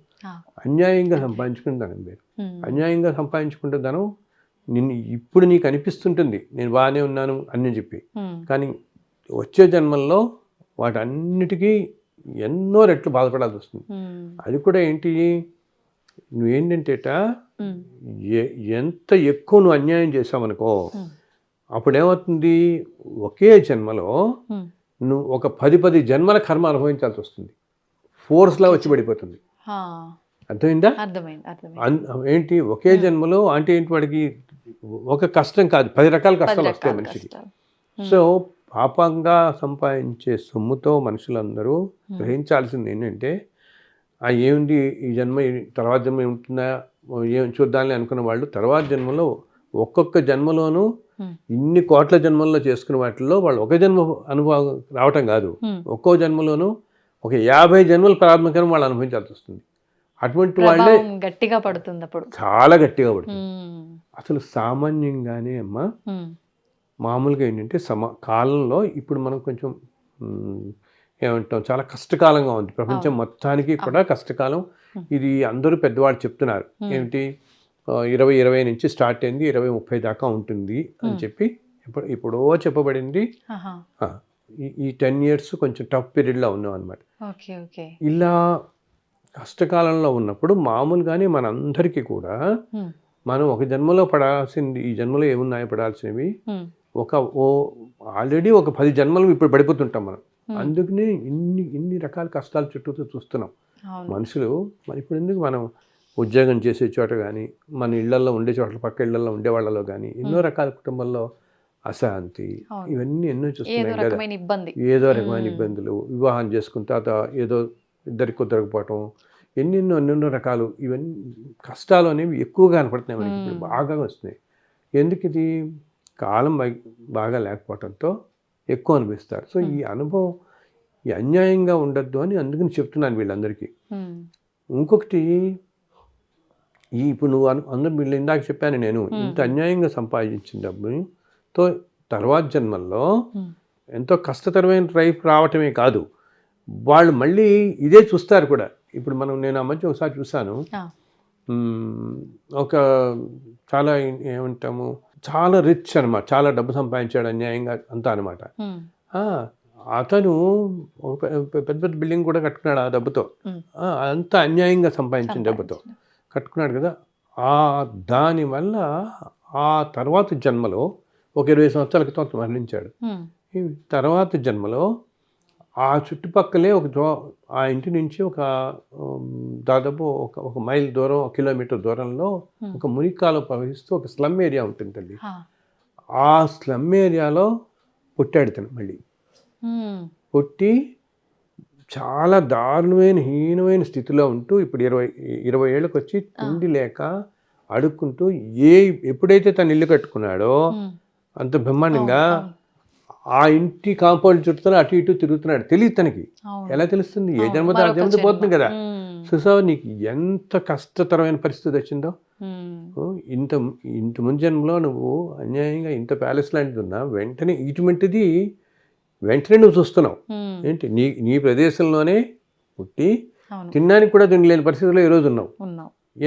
అన్యాయంగా సంపాదించుకున్న ధనం వేరు. అన్యాయంగా సంపాదించుకుంటే ధనం ఇప్పుడు నీకు అనిపిస్తుంటుంది నేను బాగానే ఉన్నాను అని చెప్పి, కానీ వచ్చే జన్మల్లో వాటన్నిటికీ ఎన్నో రెట్లు బాధపడాల్సి వస్తుంది. అది కూడా ఏంటి, నువ్వేంటంటేట ఎంత ఎక్కువ నువ్వు అన్యాయం చేసావనుకో, అప్పుడేమవుతుంది, ఒకే జన్మలో నువ్వు ఒక 10 జన్మల కర్మ అనుభవించాల్సి వస్తుంది, ఫోర్స్లా వచ్చి పడిపోతుంది. అర్థమైందా? ఏంటి ఒకే జన్మలో అంటే ఏంటి, వాడికి ఒక కష్టం కాదు 10 రకాల కష్టాలు వస్తాయి మనిషికి. సో పాపంగా సంపాదించే సొమ్ముతో మనుషులందరూ గ్రహించాల్సింది ఏంటంటే, ఏమిటి ఈ జన్మ, తర్వాత జన్మ ఏముంటుందా ఏం చూద్దామని అనుకున్న వాళ్ళు తర్వాత జన్మలో, ఒక్కొక్క జన్మలోనూ ఇన్ని కోట్ల జన్మల్లో చేసుకున్న వాటిల్లో వాళ్ళు ఒక జన్మ అనుభవం రావటం కాదు, ఒక్కో జన్మలోనూ ఒక 50 జన్మల ప్రారంభకరం వాళ్ళు అనుభవించాల్సి వస్తుంది. అటువంటి వాళ్ళే గట్టిగా పడుతుంది, అప్పుడు చాలా గట్టిగా పడుతుంది. అసలు సామాన్యంగానే అమ్మా, మామూలుగా ఏంటంటే కాలంలో ఇప్పుడు మనం కొంచెం ఏమంటాం, చాలా కష్టకాలంగా ఉంది ప్రపంచం మొత్తానికి కూడా కష్టకాలం. ఇది అందరూ పెద్దవాళ్ళు చెప్తున్నారు, ఏమిటి 2020 నుంచి స్టార్ట్ అయింది, 2030 దాకా ఉంటుంది అని చెప్పి ఎప్పుడో చెప్పబడింది. ఈ 10 years కొంచెం టఫ్ పీరియడ్లో ఉన్నాం అనమాట. ఇలా కష్టకాలంలో ఉన్నప్పుడు మామూలుగానే మనందరికీ కూడా మనం ఒక జన్మలో పడాల్సింది, ఈ జన్మలో ఏమున్నాయో పడాల్సినవి ఆల్రెడీ ఒక 10 జన్మలు ఇప్పుడు పడిపోతుంటాం మనం. అందుకనే ఇన్ని రకాల కష్టాలు చుట్టూతో చూస్తున్నాం మనుషులు. మరి ఇప్పుడు ఎందుకు మనం ఉద్యోగం చేసే చోట కానీ, మన ఇళ్లలో ఉండే చోట్ల, పక్క ఇళ్లలో ఉండే వాళ్ళలో కానీ ఎన్నో రకాల కుటుంబంలో అశాంతి, ఇవన్నీ ఎన్నో చూస్తున్నాం కదా. ఏదో రకమైన ఇబ్బందులు, వివాహం చేసుకున్న తర్వాత ఏదో ఇద్దరికి కుదరకపోవటం, ఎన్నెన్నో రకాలు, ఇవన్నీ కష్టాలు అనేవి ఎక్కువగా కనపడుతున్నాయి మనకి, ఇప్పుడు బాగా వస్తున్నాయి. ఎందుకు ఇది, కాలం బాగా లేకపోవడంతో ఎక్కువ అనిపిస్తారు. సో ఈ అనుభవం ఈ అన్యాయంగా ఉండద్దు అని అందుకని చెప్తున్నాను వీళ్ళందరికీ. ఇంకొకటి, ఇప్పుడు నువ్వు అందరూ వీళ్ళు ఇందాక చెప్పాను నేను, ఇంత అన్యాయంగా సంపాదించిన డబ్బుతో తర్వాత జన్మల్లో ఎంతో కష్టతరమైన లైఫ్ రావటమే కాదు, వాళ్ళు మళ్ళీ ఇదే చూస్తారు కూడా. ఇప్పుడు నేను ఆ మధ్య ఒకసారి చూశాను, ఒక చాలా ఏమంటాము, చాలా రిచ్ అనమాట, చాలా డబ్బు సంపాదించాడు అన్యాయంగా అంతా అనమాట. అతను పెద్ద బిల్డింగ్ కూడా కట్టుకున్నాడు ఆ డబ్బుతో, అంతా అన్యాయంగా సంపాదించిన డబ్బుతో కట్టుకున్నాడు కదా. దానివల్ల ఆ తర్వాత జన్మలో ఒక 20 సంవత్సరాల క్రితం మరణించాడు. ఈ తర్వాత జన్మలో ఆ చుట్టుపక్కలే ఆ ఇంటి నుంచి దాదాపు ఒక మైల్ దూరం, 1 కిలోమీటర్ దూరంలో ఒక మునికాలం ప్రవహిస్తూ ఒక స్లమ్ ఏరియా ఉంటుందండి. ఆ స్లమ్ ఏరియాలో పుట్టాడు తను. మళ్ళీ పుట్టి చాలా దారుణమైన హీనమైన స్థితిలో ఉంటూ ఇప్పుడు 20 ఏళ్ళకి వచ్చి తిండి లేక అడుక్కుంటూ ఎప్పుడైతే తను ఇల్లు కట్టుకున్నాడో అంత బ్రహ్మాండంగా ఆ ఇంటి కాంపౌండ్ చుట్టూ అటు ఇటు తిరుగుతున్నాడు. తెలియదు తనకి, ఎలా తెలుస్తుంది, ఏ జన్మతో ఆ జన్మతో పోతుంది కదా. సో నీకు ఎంత కష్టతరమైన పరిస్థితి వచ్చిందో, ఇంత ముందు జన్మలో నువ్వు అన్యాయంగా ఇంత ప్యాలెస్ లాంటిది ఉన్నా వెంటనే నువ్వు చూస్తున్నావు. ఏంటి, నీ ప్రదేశంలోనే పుట్టి తినడానికి కూడా తినలేని పరిస్థితిలో ఈరోజు ఉన్నావు.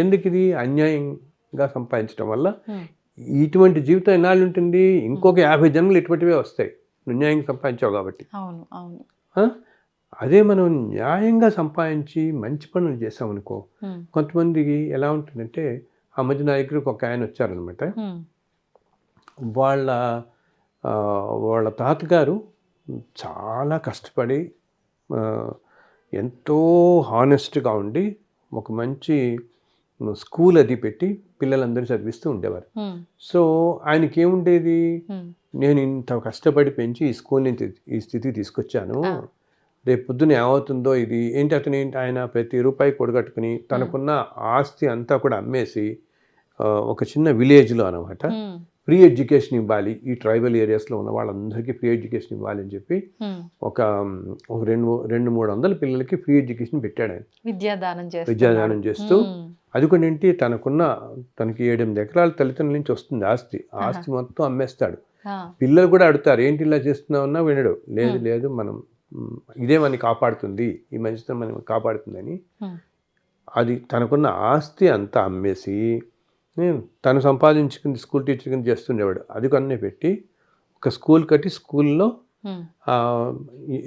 ఎందుకు ఇది, అన్యాయంగా సంపాదించడం వల్ల. ఇటువంటి జీవితం ఎన్నాళ్ళు ఉంటుంది, ఇంకొక 50 జన్మలు ఇటువంటివే వస్తాయి, న్యాయంగా సంపాదించావు కాబట్టి. అదే మనం న్యాయంగా సంపాదించి మంచి పనులు చేసామనుకో, కొంతమందికి ఎలా ఉంటుందంటే, ఆ మధ్య నా దగ్గరకు ఒక ఆయన వచ్చారనమాట. వాళ్ళ తాతగారు చాలా కష్టపడి ఎంతో హానెస్ట్గా ఉండి ఒక మంచి స్కూల్ అది పెట్టి పిల్లలందరూ చదివిస్తూ ఉండేవారు. సో ఆయనకి ఏముండేది, నేను ఇంత కష్టపడి పెంచి ఈ స్కూల్ని ఈ స్థితికి తీసుకొచ్చాను, రేపు పొద్దున ఏమవుతుందో ఇది ఏంటి. అతను ఏంటి, ఆయన ప్రతి రూపాయి కూడగట్టుకుని తనకున్న ఆస్తి అంతా కూడా అమ్మేసి ఒక చిన్న విలేజ్లో అనమాట ఫ్రీ ఎడ్యుకేషన్ ఇవ్వాలి, ఈ ట్రైబల్ ఏరియాస్లో ఉన్న వాళ్ళందరికీ ఫ్రీ ఎడ్యుకేషన్ ఇవ్వాలి అని చెప్పి ఒక 200-300 పిల్లలకి ఫ్రీ ఎడ్యుకేషన్ పెట్టాడు ఆయన, విద్యాదానం చేస్తూ. అది కూడా ఏంటి, తనకి 8-8 ఎకరాల తల్లిదండ్రుల నుంచి వస్తుంది ఆస్తి మొత్తం అమ్మేస్తాడు. పిల్లలు కూడా అడుగుతారు, ఏంటి ఇలా చేస్తున్నావున్నా వినడు, లేదు మనం ఇదే మనని కాపాడుతుంది, ఈ మంచితనం మనం కాపాడుతుందని అది తనకున్న ఆస్తి అంతా అమ్మేసి తను సంపాదించుకుని స్కూల్ టీచర్ కింద చేస్తుండేవాడు. అది కొన్నే పెట్టి ఒక స్కూల్ కట్టి స్కూల్లో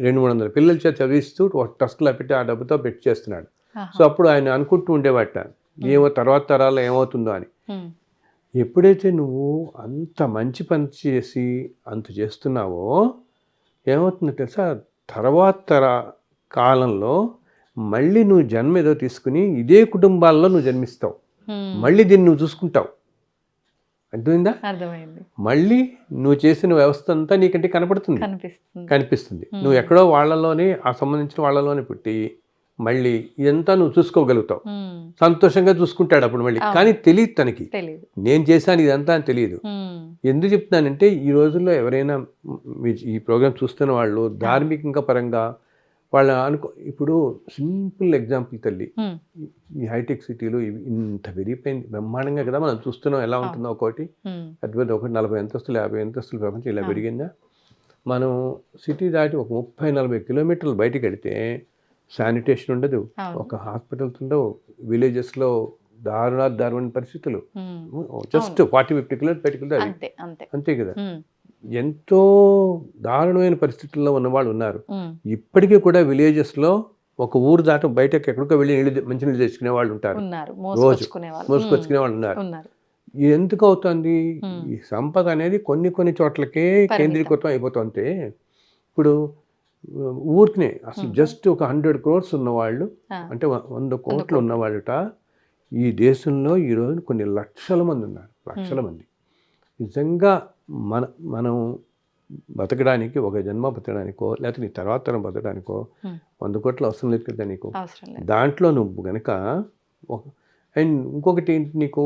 200-300 పిల్లల చేత చదివిస్తూ ఒక ట్రస్ట్లో పెట్టి ఆ డబ్బుతో పెట్టి చేస్తున్నాడు. సో అప్పుడు ఆయన అనుకుంటూ ఉండేవాట, ఏమో తర్వాత తరాల్లో ఏమవుతుందో అని. ఎప్పుడైతే నువ్వు అంత మంచి పని చేసి అంత చేస్తున్నావో ఏమవుతుందో తెలుసా, తర్వాత కాలంలో మళ్ళీ నువ్వు జన్మ ఏదో తీసుకుని ఇదే కుటుంబాల్లో నువ్వు జన్మిస్తావు, మళ్ళీ దీన్ని నువ్వు చూసుకుంటావు. అర్థమైందా? మళ్ళీ నువ్వు చేసిన వ్యవస్థ అంతా నీకంటే కనిపిస్తుంది. నువ్వు ఎక్కడో వాళ్ళలోనే సంబంధించిన వాళ్ళలోనే పుట్టి మళ్ళీ ఇదంతా నువ్వు చూసుకోగలుగుతావు, సంతోషంగా చూసుకుంటాడు అప్పుడు మళ్ళీ. కానీ తెలియదు తనకి, నేను చేశాను ఇదంతా అని తెలియదు. ఎందుకు చెప్తున్నానంటే ఈ రోజుల్లో ఎవరైనా ఈ ప్రోగ్రామ్ చూస్తున్న వాళ్ళు ధార్మికంగా పరంగా వాళ్ళ ఇప్పుడు సింపుల్ ఎగ్జాంపుల్ తల్లి, ఈ హైటెక్ సిటీలో ఇంత పెరిగిపోయింది బ్రహ్మాండంగా కదా మనం చూస్తున్నాం, ఎలా ఉంటుందో ఒకటి పెద్ద పెద్ద 40 అంతస్తులు 50 అంతస్తులు ప్రపంచం ఇలా పెరిగిందా. మనం సిటీ దాటి ఒక 30-40 కిలోమీటర్లు బయటికి వెళితే శానిటేషన్ ఉండదు, ఒక హాస్పిటల్స్ ఉండవు, విలేజెస్లో దారుణ పరిస్థితులు. జస్ట్ 40-50 కిలోమీటర్లు బయటకు వెళ్తే అంతే కదా. ఎంతో దారుణమైన పరిస్థితుల్లో ఉన్నవాళ్ళు ఉన్నారు. ఇప్పటికీ కూడా విలేజెస్లో ఒక ఊరు దాటి బయటకు ఎక్కడికో వెళ్ళి మంచినీళ్ళు తెచ్చుకునే వాళ్ళు ఉంటారు, రోజు మోసుకొచ్చుకునే వాళ్ళు ఉన్నారు. ఎందుకు అవుతుంది, ఈ సంపద అనేది కొన్ని చోట్లకే కేంద్రీకృతం అయిపోతుంది. ఇప్పుడు ఊరికినే అసలు జస్ట్ ఒక 100 crores ఉన్నవాళ్ళు, అంటే 100 కోట్లు ఉన్నవాళ్ళట ఈ దేశంలో ఈరోజు కొన్ని లక్షల మంది ఉన్నారు, లక్షల మంది. నిజంగా మనం బతకడానికి, ఒక జన్మ బతకడానికో లేకపోతే నీ తర్వాత తరం బతకడానికో 100 కోట్లు అవసరం లేదు కదా నీకు. దాంట్లో నువ్వు గనక అండ్ ఇంకొకటి ఏంటి, నీకు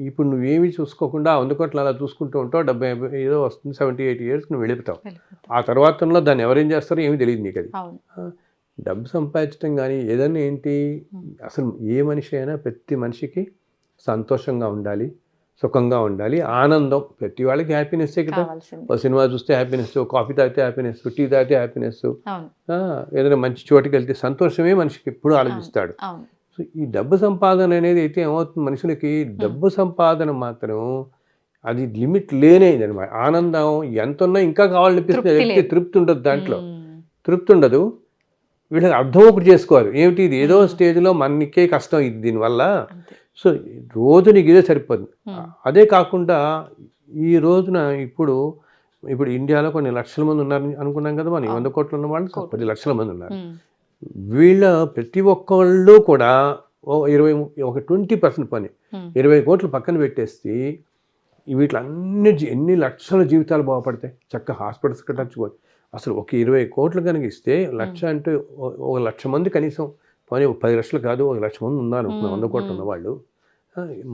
ఇప్పుడు నువ్వేమి చూసుకోకుండా 100 కోట్లు అలా చూసుకుంటూ ఉంటావు, 70 ఏదో వస్తుంది, 70-80 years నువ్వు వెళ్ళిపోతావు. ఆ తర్వాతలో దాన్ని ఎవరేం చేస్తారో ఏమీ తెలియదు నీకు. అది డబ్బు సంపాదించడం కానీ ఏదైనా ఏంటి, అసలు ఏ మనిషి అయినా ప్రతి మనిషికి సంతోషంగా ఉండాలి, సుఖంగా ఉండాలి, ఆనందం. ప్రతి వాళ్ళకి హ్యాపీనెస్సే కదా. ఒక సినిమా చూస్తే హ్యాపీనెస్, కాఫీ తాగితే హ్యాపీనెస్, టీ తాగితే హ్యాపీనెస్, ఏదైనా మంచి చోటుకి వెళ్తే సంతోషమే మనిషికి ఎప్పుడు ఆలోచిస్తాడు. సో ఈ డబ్బు సంపాదన అనేది అయితే ఏమవుతుంది, మనుషులకి డబ్బు సంపాదన మాత్రం అది లిమిట్ లేనేది అనమాట. ఆనందం ఎంత ఉన్నా ఇంకా కావాలనిపిస్తుంది, తృప్తి ఉండదు, దాంట్లో తృప్తి ఉండదు. వీళ్ళకి అర్థం ఒకటి చేసుకోవాలి, ఏమిటి ఇది ఏదో స్టేజ్లో మనకే కష్టం ఇది దీనివల్ల. సో రోజు నీకు ఇదే సరిపోదు. అదే కాకుండా ఈ రోజున ఇప్పుడు ఇండియాలో కొన్ని లక్షల మంది ఉన్నారు అనుకున్నాం కదా, మనం 100 కోట్లు ఉన్న వాళ్ళు 10 లక్షల మంది ఉన్నారు. వీళ్ళ ప్రతి ఒక్కళ్ళు కూడా 20% పని 20 కోట్లు పక్కన పెట్టేసి వీటిలన్నీ ఎన్ని లక్షల జీవితాలు బాగుపడతాయి, చక్కగా హాస్పిటల్స్ కట్టచ్చుకోవచ్చు. అసలు ఒక 20 కోట్లు కనుక ఇస్తే, 1,00,000 అంటే 1,00,000 మంది కనీసం పని, 10 లక్షలు కాదు 1,00,000 మంది ఉన్నారు 100 కోట్లు ఉన్నవాళ్ళు.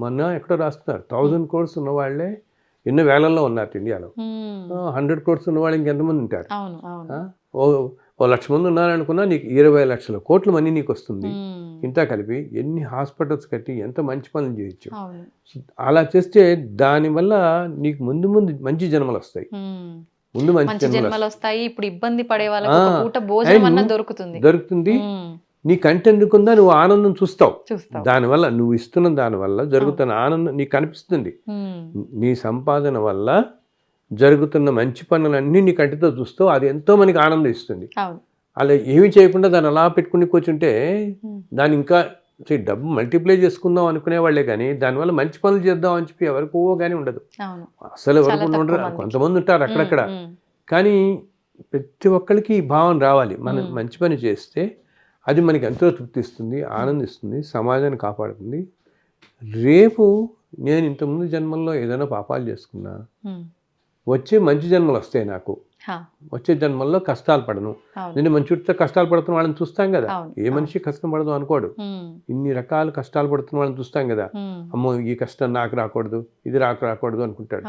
మొన్న ఎక్కడో రాస్తున్నారు 1000 crores ఉన్నవాళ్లే ఎన్నో వేలల్లో ఉన్నారు ఇండియాలో. 100 crores ఉన్నవాళ్ళు ఇంకెంతమంది ఉంటారు. 1,00,000 మంది ఉన్నారనుకున్నా నీకు 20 లక్షల కోట్ల మనీ నీకు వస్తుంది. ఇంత కలిపి ఎన్ని హాస్పిటల్స్ కట్టి ఎంత మంచి పనులు చేయొచ్చు. అలా చేస్తే దానివల్ల నీకు ముందు మంచి జన్మలు వస్తాయి, ముందు మంచి జన్మలు వస్తాయి. ఇప్పుడు ఇబ్బంది పడే వాళ్ళకి దొరుకుతుంది. నీ కంటెందుకుందా నువ్వు ఆనందం చూస్తావు. దానివల్ల నువ్వు ఇస్తున్న దానివల్ల జరుగుతున్న ఆనందం నీకు కనిపిస్తుంది. నీ సంపాదన వల్ల జరుగుతున్న మంచి పనులన్నీ నీ కంటితో చూస్తావు, అది ఎంతో మనకి ఆనందం ఇస్తుంది. అలా ఏమి చేయకుండా దాన్ని అలా పెట్టుకుని కూర్చుంటే దాన్ని ఇంకా డబ్బు మల్టిప్లై చేసుకుందాం అనుకునే వాళ్ళే కానీ దానివల్ల మంచి పనులు చేద్దాం అని చెప్పి ఎవరికో కానీ ఉండదు. అసలు ఎవరికి ఉండరు, కొంతమంది ఉంటారు అక్కడక్కడ. కానీ ప్రతి ఒక్కరికి ఈ భావన రావాలి, మనం మంచి పని చేస్తే అది మనకి ఎంతో తృప్తిస్తుంది, ఆనందిస్తుంది, సమాజాన్ని కాపాడుతుంది. రేపు నేను ఇంతకుముందు జన్మల్లో ఏదైనా పాపాలు చేసుకున్నా వచ్చే మంచి జన్మలు వస్తాయి నాకు, వచ్చే జన్మల్లో కష్టాలు పడను. నేను మన చుట్టూ కష్టాలు పడుతున్న వాళ్ళని చూస్తాం కదా, ఏ మనిషి కష్టం పడదు అనుకోడు. ఇన్ని రకాల కష్టాలు పడుతున్న వాళ్ళని చూస్తాం కదా, అమ్మో ఈ కష్టం నాకు రాకూడదు, ఇది రాకూడదు అనుకుంటాడు.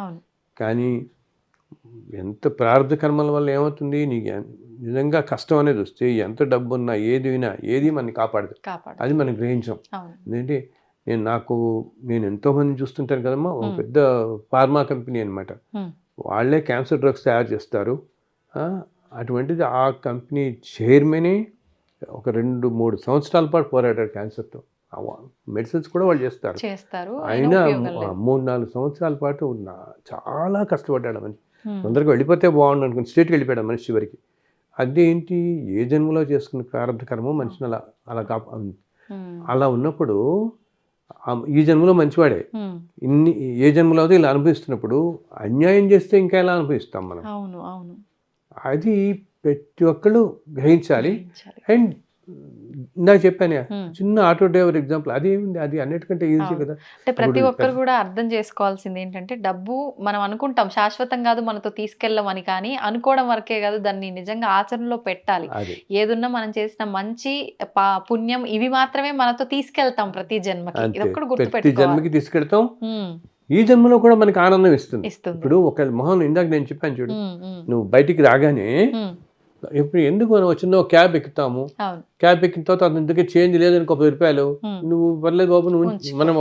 కానీ ఎంత ప్రారంభ కర్మల వల్ల ఏమవుతుంది, నీకు నిజంగా కష్టం అనేది వస్తే ఎంత డబ్బు ఉన్నా ఏది వినా ఏది మనని కాపాడదు. అది మనం గ్రహించాం. ఎందుకంటే నేను ఎంతోమంది చూస్తుంటాను కదమ్మా, ఒక పెద్ద ఫార్మా కంపెనీ అనమాట, వాళ్ళే క్యాన్సర్ డ్రగ్స్ తయారు చేస్తారు. అటువంటిది ఆ కంపెనీ చైర్మనే ఒక 2-3 సంవత్సరాల పాటు పోరాడారు క్యాన్సర్తో. మెడిసిన్స్ కూడా వాళ్ళు చేస్తారు. అయినా 3-4 సంవత్సరాల పాటు చాలా కష్టపడ్డాడు మనిషి. తొందరగా వెళ్ళిపోతే బాగుండు అనుకుని స్టేట్కి వెళ్ళిపోయాడు మనిషి చివరికి. అదేంటి, ఏ జన్మలో చేసుకున్న ప్రారంభ కర్మ మనిషిని అలా అలా ఉన్నప్పుడు ఈ జన్మలో మంచివాడే, ఏ జన్మలో ఇలా అనుభవిస్తున్నప్పుడు అన్యాయం చేస్తే ఇంకా ఎలా అనుభవిస్తాం మనం. అది ప్రతి ఒక్కళ్ళు గ్రహించాలి. అండ్ ఇందాక చెప్పాను చిన్న ఆటో డ్రైవర్ ఎగ్జాంపుల్, అదేమింది, అది అన్నిటికంటే ఈజీ కదా. అంటే ప్రతి ఒక్కరు కూడా అర్థం చేసుకోవాల్సింది ఏంటంటే, డబ్బు మనం అనుకుంటాం శాశ్వతం కాదు, మనతో తీసుకెళ్ళమని, కానీ అనుకోవడం వరకే కాదు, దాన్ని నిజంగా ఆచరణలో పెట్టాలి. ఏదున్నా మనం చేసిన మంచి పుణ్యం ఇవి మాత్రమే మనతో తీసుకెళ్తాం ప్రతి జన్మకి. ఇది ఒక్కటి గుర్తుపెట్టుకోవాలి. జన్మకి తీసుకెళ్తాం, ఈ జన్మలో కూడా మనకి ఆనందం ఇస్తుంది. ఇప్పుడు ఒక మొహం ఇందాక నేను చెప్పాను చూడు, నువ్వు బయటికి రాగానే ఇప్పుడు ఎందుకు మనం వచ్చిందో క్యాబ్ ఎక్కుతాము, క్యాబ్ ఎక్కిన తర్వాత అందుకే చేంజ్ లేదని 10 రూపాయలు, నువ్వు పర్లేదు బాబు నువ్వు మనం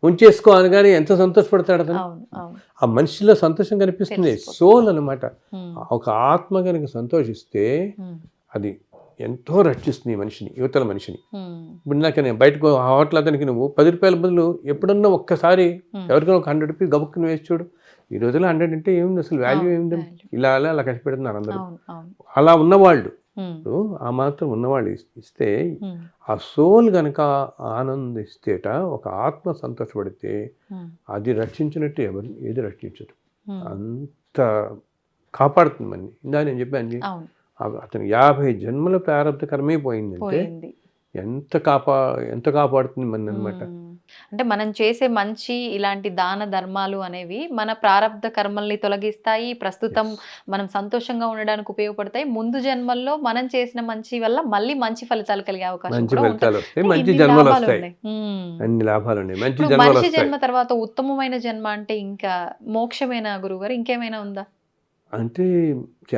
ఉంచేసుకో అనగానే ఎంత సంతోషపడతాడు అతను. ఆ మనిషిలో సంతోషం కనిపిస్తుంది, సోల్ అనమాట. ఒక ఆత్మ కనుక సంతోషిస్తే అది ఎంతో రక్షిస్తుంది మనిషిని, యువతల మనిషిని. ఇప్పుడు నాకు నేను బయటకు హోటల్ అతనికి నువ్వు 10 రూపాయల బదులు ఎప్పుడన్నా ఒక్కసారి ఎవరికైనా ఒక 100 రూపీస్ గబుక్కుని వేసి చూడు. ఈ రోజుల్లో 100 అంటే ఏముంది, అసలు వాల్యూ ఏముంది, అలా కష్టపెడుతున్నారు అందరూ. అలా ఉన్నవాళ్ళు ఆ మాత్రం ఉన్నవాళ్ళు ఇస్తే, ఆ సోల్ గనక ఆనందిస్తేట, ఒక ఆత్మ సంతోషపడితే అది రక్షించినట్టు ఏది రక్షించదు, అంత కాపాడుతుంది మనని. ఇందా నేను చెప్పాను అతను 50 జన్మల ప్రారంభ కర్మే పోయిందంటే ఎంత కాపాడుతుంది మన అనమాట. అంటే మనం చేసే మంచి ఇలాంటి దాన ధర్మాలు అనేవి మన ప్రారబ్ధ కర్మల్ని తొలగిస్తాయి, ప్రస్తుతం మనం సంతోషంగా ఉండడానికి ఉపయోగపడతాయి. ముందు జన్మల్లో మనం చేసిన మంచి వల్ల మళ్ళీ మంచి ఫలితాలు కలిగే అవకాశం మనిషి జన్మ తర్వాత ఉత్తమమైన జన్మ అంటే ఇంకా మోక్షమైన గురువుగారు, ఇంకేమైనా ఉందా? అంటే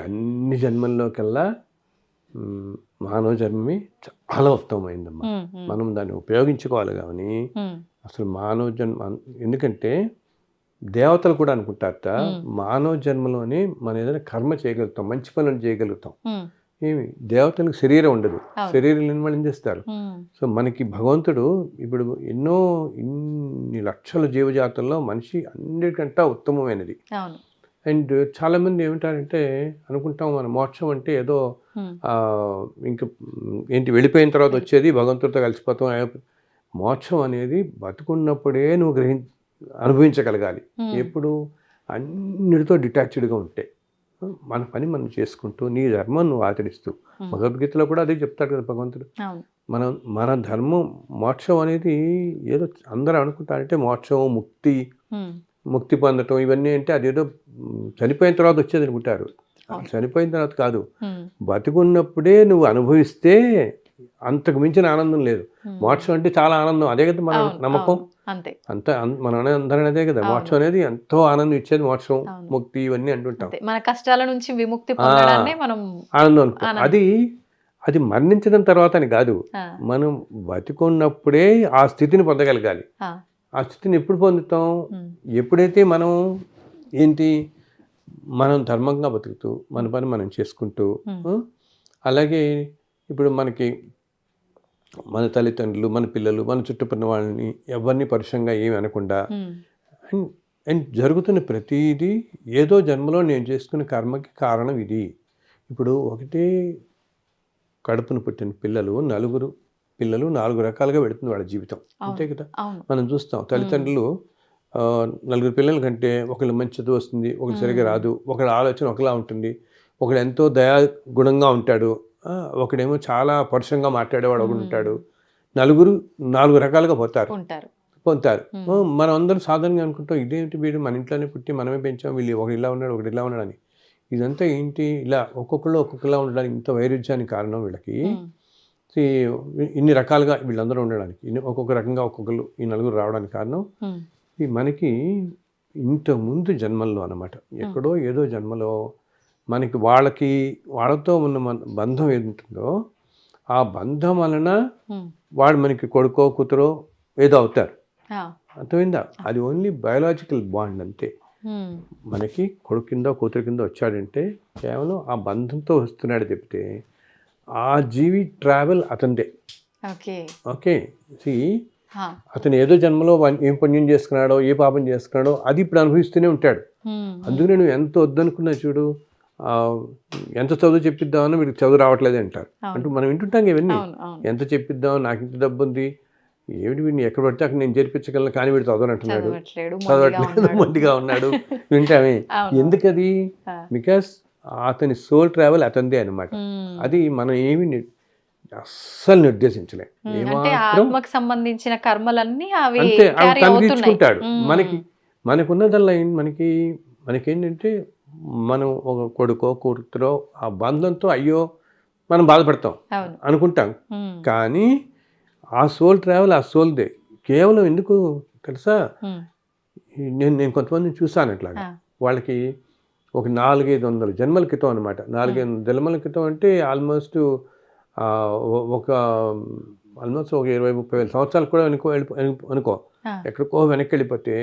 అన్ని జన్మల్లోకెల్లా మానవ జన్మమే చాలా ఉత్తమమైందమ్మా. మనం దాన్ని ఉపయోగించుకోవాలి. కానీ అసలు మానవ జన్మ, ఎందుకంటే దేవతలు కూడా అనుకుంటారట, మానవ జన్మలోనే మనం ఏదైనా కర్మ చేయగలుగుతాం, మంచి పనులు చేయగలుగుతాం. ఏమి దేవతలకు శరీరం ఉండదు, శరీరం లేని వాళ్ళు ఏం చేస్తారు. సో మనకి భగవంతుడు ఇప్పుడు ఇన్ని లక్షల జీవజాతుల్లో మనిషి అన్నిటికంటే ఉత్తమమైనది. అండ్ చాలామంది ఏమిటారంటే అనుకుంటాం మన మోక్షం అంటే ఏదో ఇంకా ఏంటి వెళ్ళిపోయిన తర్వాత వచ్చేది, భగవంతుడితో కలిసిపోతాం. మోక్షం అనేది బతుకున్నప్పుడే నువ్వు అనుభవించగలగాలి. ఎప్పుడు అన్నిటితో డిటాచ్డ్గా ఉంటే, మన పని మనం చేసుకుంటూ నీ ధర్మం నువ్వు ఆచరిస్తూ, భగవద్గీతలో కూడా అదే చెప్తాడు కదా భగవంతుడు. మన ధర్మం మోక్షం అనేది ఏదో అందరూ అనుకుంటారంటే మోక్షం ముక్తి పొందటం ఇవన్నీ అంటే అదేదో చనిపోయిన తర్వాత వచ్చేది అనుకుంటారు. చనిపోయిన తర్వాత కాదు, బతికున్నప్పుడే నువ్వు అనుభవిస్తే అంతకు మించిన ఆనందం లేదు. మోక్షం అంటే చాలా ఆనందం, అదే కదా మన నమ్మకం. అంత మనం అందరం అదే కదా, మోక్షం అనేది ఎంతో ఆనందం ఇచ్చేది మోక్షం, ముక్తి ఇవన్నీ అంటుంటాం. మన కష్టాల నుంచి విముక్తి పొందడాన్ని మనం ఆనందం అనుకుంటాం. అది మరణించడం తర్వాత అని కాదు, మనం బతికున్నప్పుడే ఆ స్థితిని పొందగలగాలి. ఆ స్థితిని ఎప్పుడు పొందుతాం, ఎప్పుడైతే మనం మనం ధర్మంగా బతుకుతూ మన పని మనం చేసుకుంటూ. అలాగే ఇప్పుడు మనకి మన తల్లిదండ్రులు, మన పిల్లలు, మన చుట్టుపక్కల వాళ్ళని ఎవరిని పరుషంగా ఏమి అనకుండా, అండ్ జరుగుతున్న ప్రతిదీ ఏదో జన్మలో నేను చేసుకున్న కర్మకి కారణం ఇది. ఇప్పుడు ఒకటే కడుపును పుట్టిన పిల్లలు 4 రకాలుగా పెడుతుంది వాళ్ళ జీవితం, అంతే కదా. మనం చూస్తాం తల్లిదండ్రులు 4 పిల్లల కంటే ఒకళ్ళు మంచి చదువు వస్తుంది, ఒకళ్ళు సరిగా రాదు, ఒకళ్ళ ఆలోచన ఒకలా ఉంటుంది, ఒకడు ఎంతో దయాగుణంగా ఉంటాడు, ఒకడేమో చాలా పరుషంగా మాట్లాడేవాడు ఒకడు ఉంటాడు. 4 రకాలుగా పోతారు. పొందుతారు. మనం అందరం సాధారణంగా అనుకుంటాం ఇదేంటి వీడు మన ఇంట్లోనే పుట్టి మనమే పెంచాం, వీళ్ళు ఒకటి ఇలా ఉన్నాడు ఒకటి ఇలా ఉన్నాడు అని. ఇదంతా ఏంటి ఇలా ఒక్కొక్కళ్ళు ఒక్కొక్కలా ఉండడానికి ఇంత వైరుధ్యానికి కారణం వీళ్ళకి. ఇన్ని రకాలుగా వీళ్ళందరూ ఉండడానికి ఒక్కొక్క రకంగా ఒక్కొక్కరు ఈ నలుగురు రావడానికి కారణం ఈ మనకి ఇంతకుముందు జన్మల్లో అన్నమాట. ఎక్కడో ఏదో జన్మలో మనకి వాళ్ళతో ఉన్న బంధం ఏదుంటుందో ఆ బంధం వలన వాడు మనకి కొడుకో కూతురో ఏదో అవుతారు. అర్థమైందా? అది ఓన్లీ బయోలాజికల్ బాండ్ అంతే. మనకి కొడుకు కింద కూతురు కింద వచ్చాడంటే కేవలం ఆ బంధంతో వస్తున్నాడు చెప్తే ఆ జీవి ట్రావెల్ అతనిదే. ఓకే, అతను ఏదో జన్మలో ఏం పుణ్యం చేసుకున్నాడో ఏ పాపం చేసుకున్నాడో అది ఇప్పుడు అనుభవిస్తూనే ఉంటాడు. అందుకనే నువ్వు ఎంత వద్దనుకున్నా చూడు, ఎంత చదువు చెప్పిద్దామని వీడికి చదువు రావట్లేదు అంటారు. అంటూ మనం వింటుంటాం ఇవన్నీ. ఎంత చెప్పిద్దాం, నాకు ఇంత డబ్బు ఉంది, ఏమిటి వీడిని ఎక్కడ పడితే అక్కడ నేను చేర్పించగలను, కానీ వీడు చదవనంటున్నాడు, చదవట్లేదు, మొండిగా ఉన్నాడు, వింటామే. ఎందుకది? బికాస్ అతని సోల్ ట్రావెల్ అతనిదే అనమాట. అది మనం ఏమి అస్సలు నిర్దేశించలేం. ఆత్మకు సంబంధించిన కర్మలన్నీ అంతే తను తీర్చుకుంటాడు. మనకున్నదల్లా మనకేంటంటే మనం ఒక కొడుకో కూతురో ఆ బంధంతో అయ్యో మనం బాధపడతాం అనుకుంటాం, కానీ ఆ సోల్ ట్రావెల్ ఆ సోల్దే. కేవలం ఎందుకు తెలుసా, నేను కొంతమందిని చూసాను అట్లాగా. వాళ్ళకి ఒక 400-500 జన్మల క్రితం అనమాట. 400 జన్మల క్రితం అంటే ఆల్మోస్ట్ ఒక 20-30 వేల సంవత్సరాలు కూడా అనుకో ఎక్కడికో వెనక్కి వెళ్ళిపోతే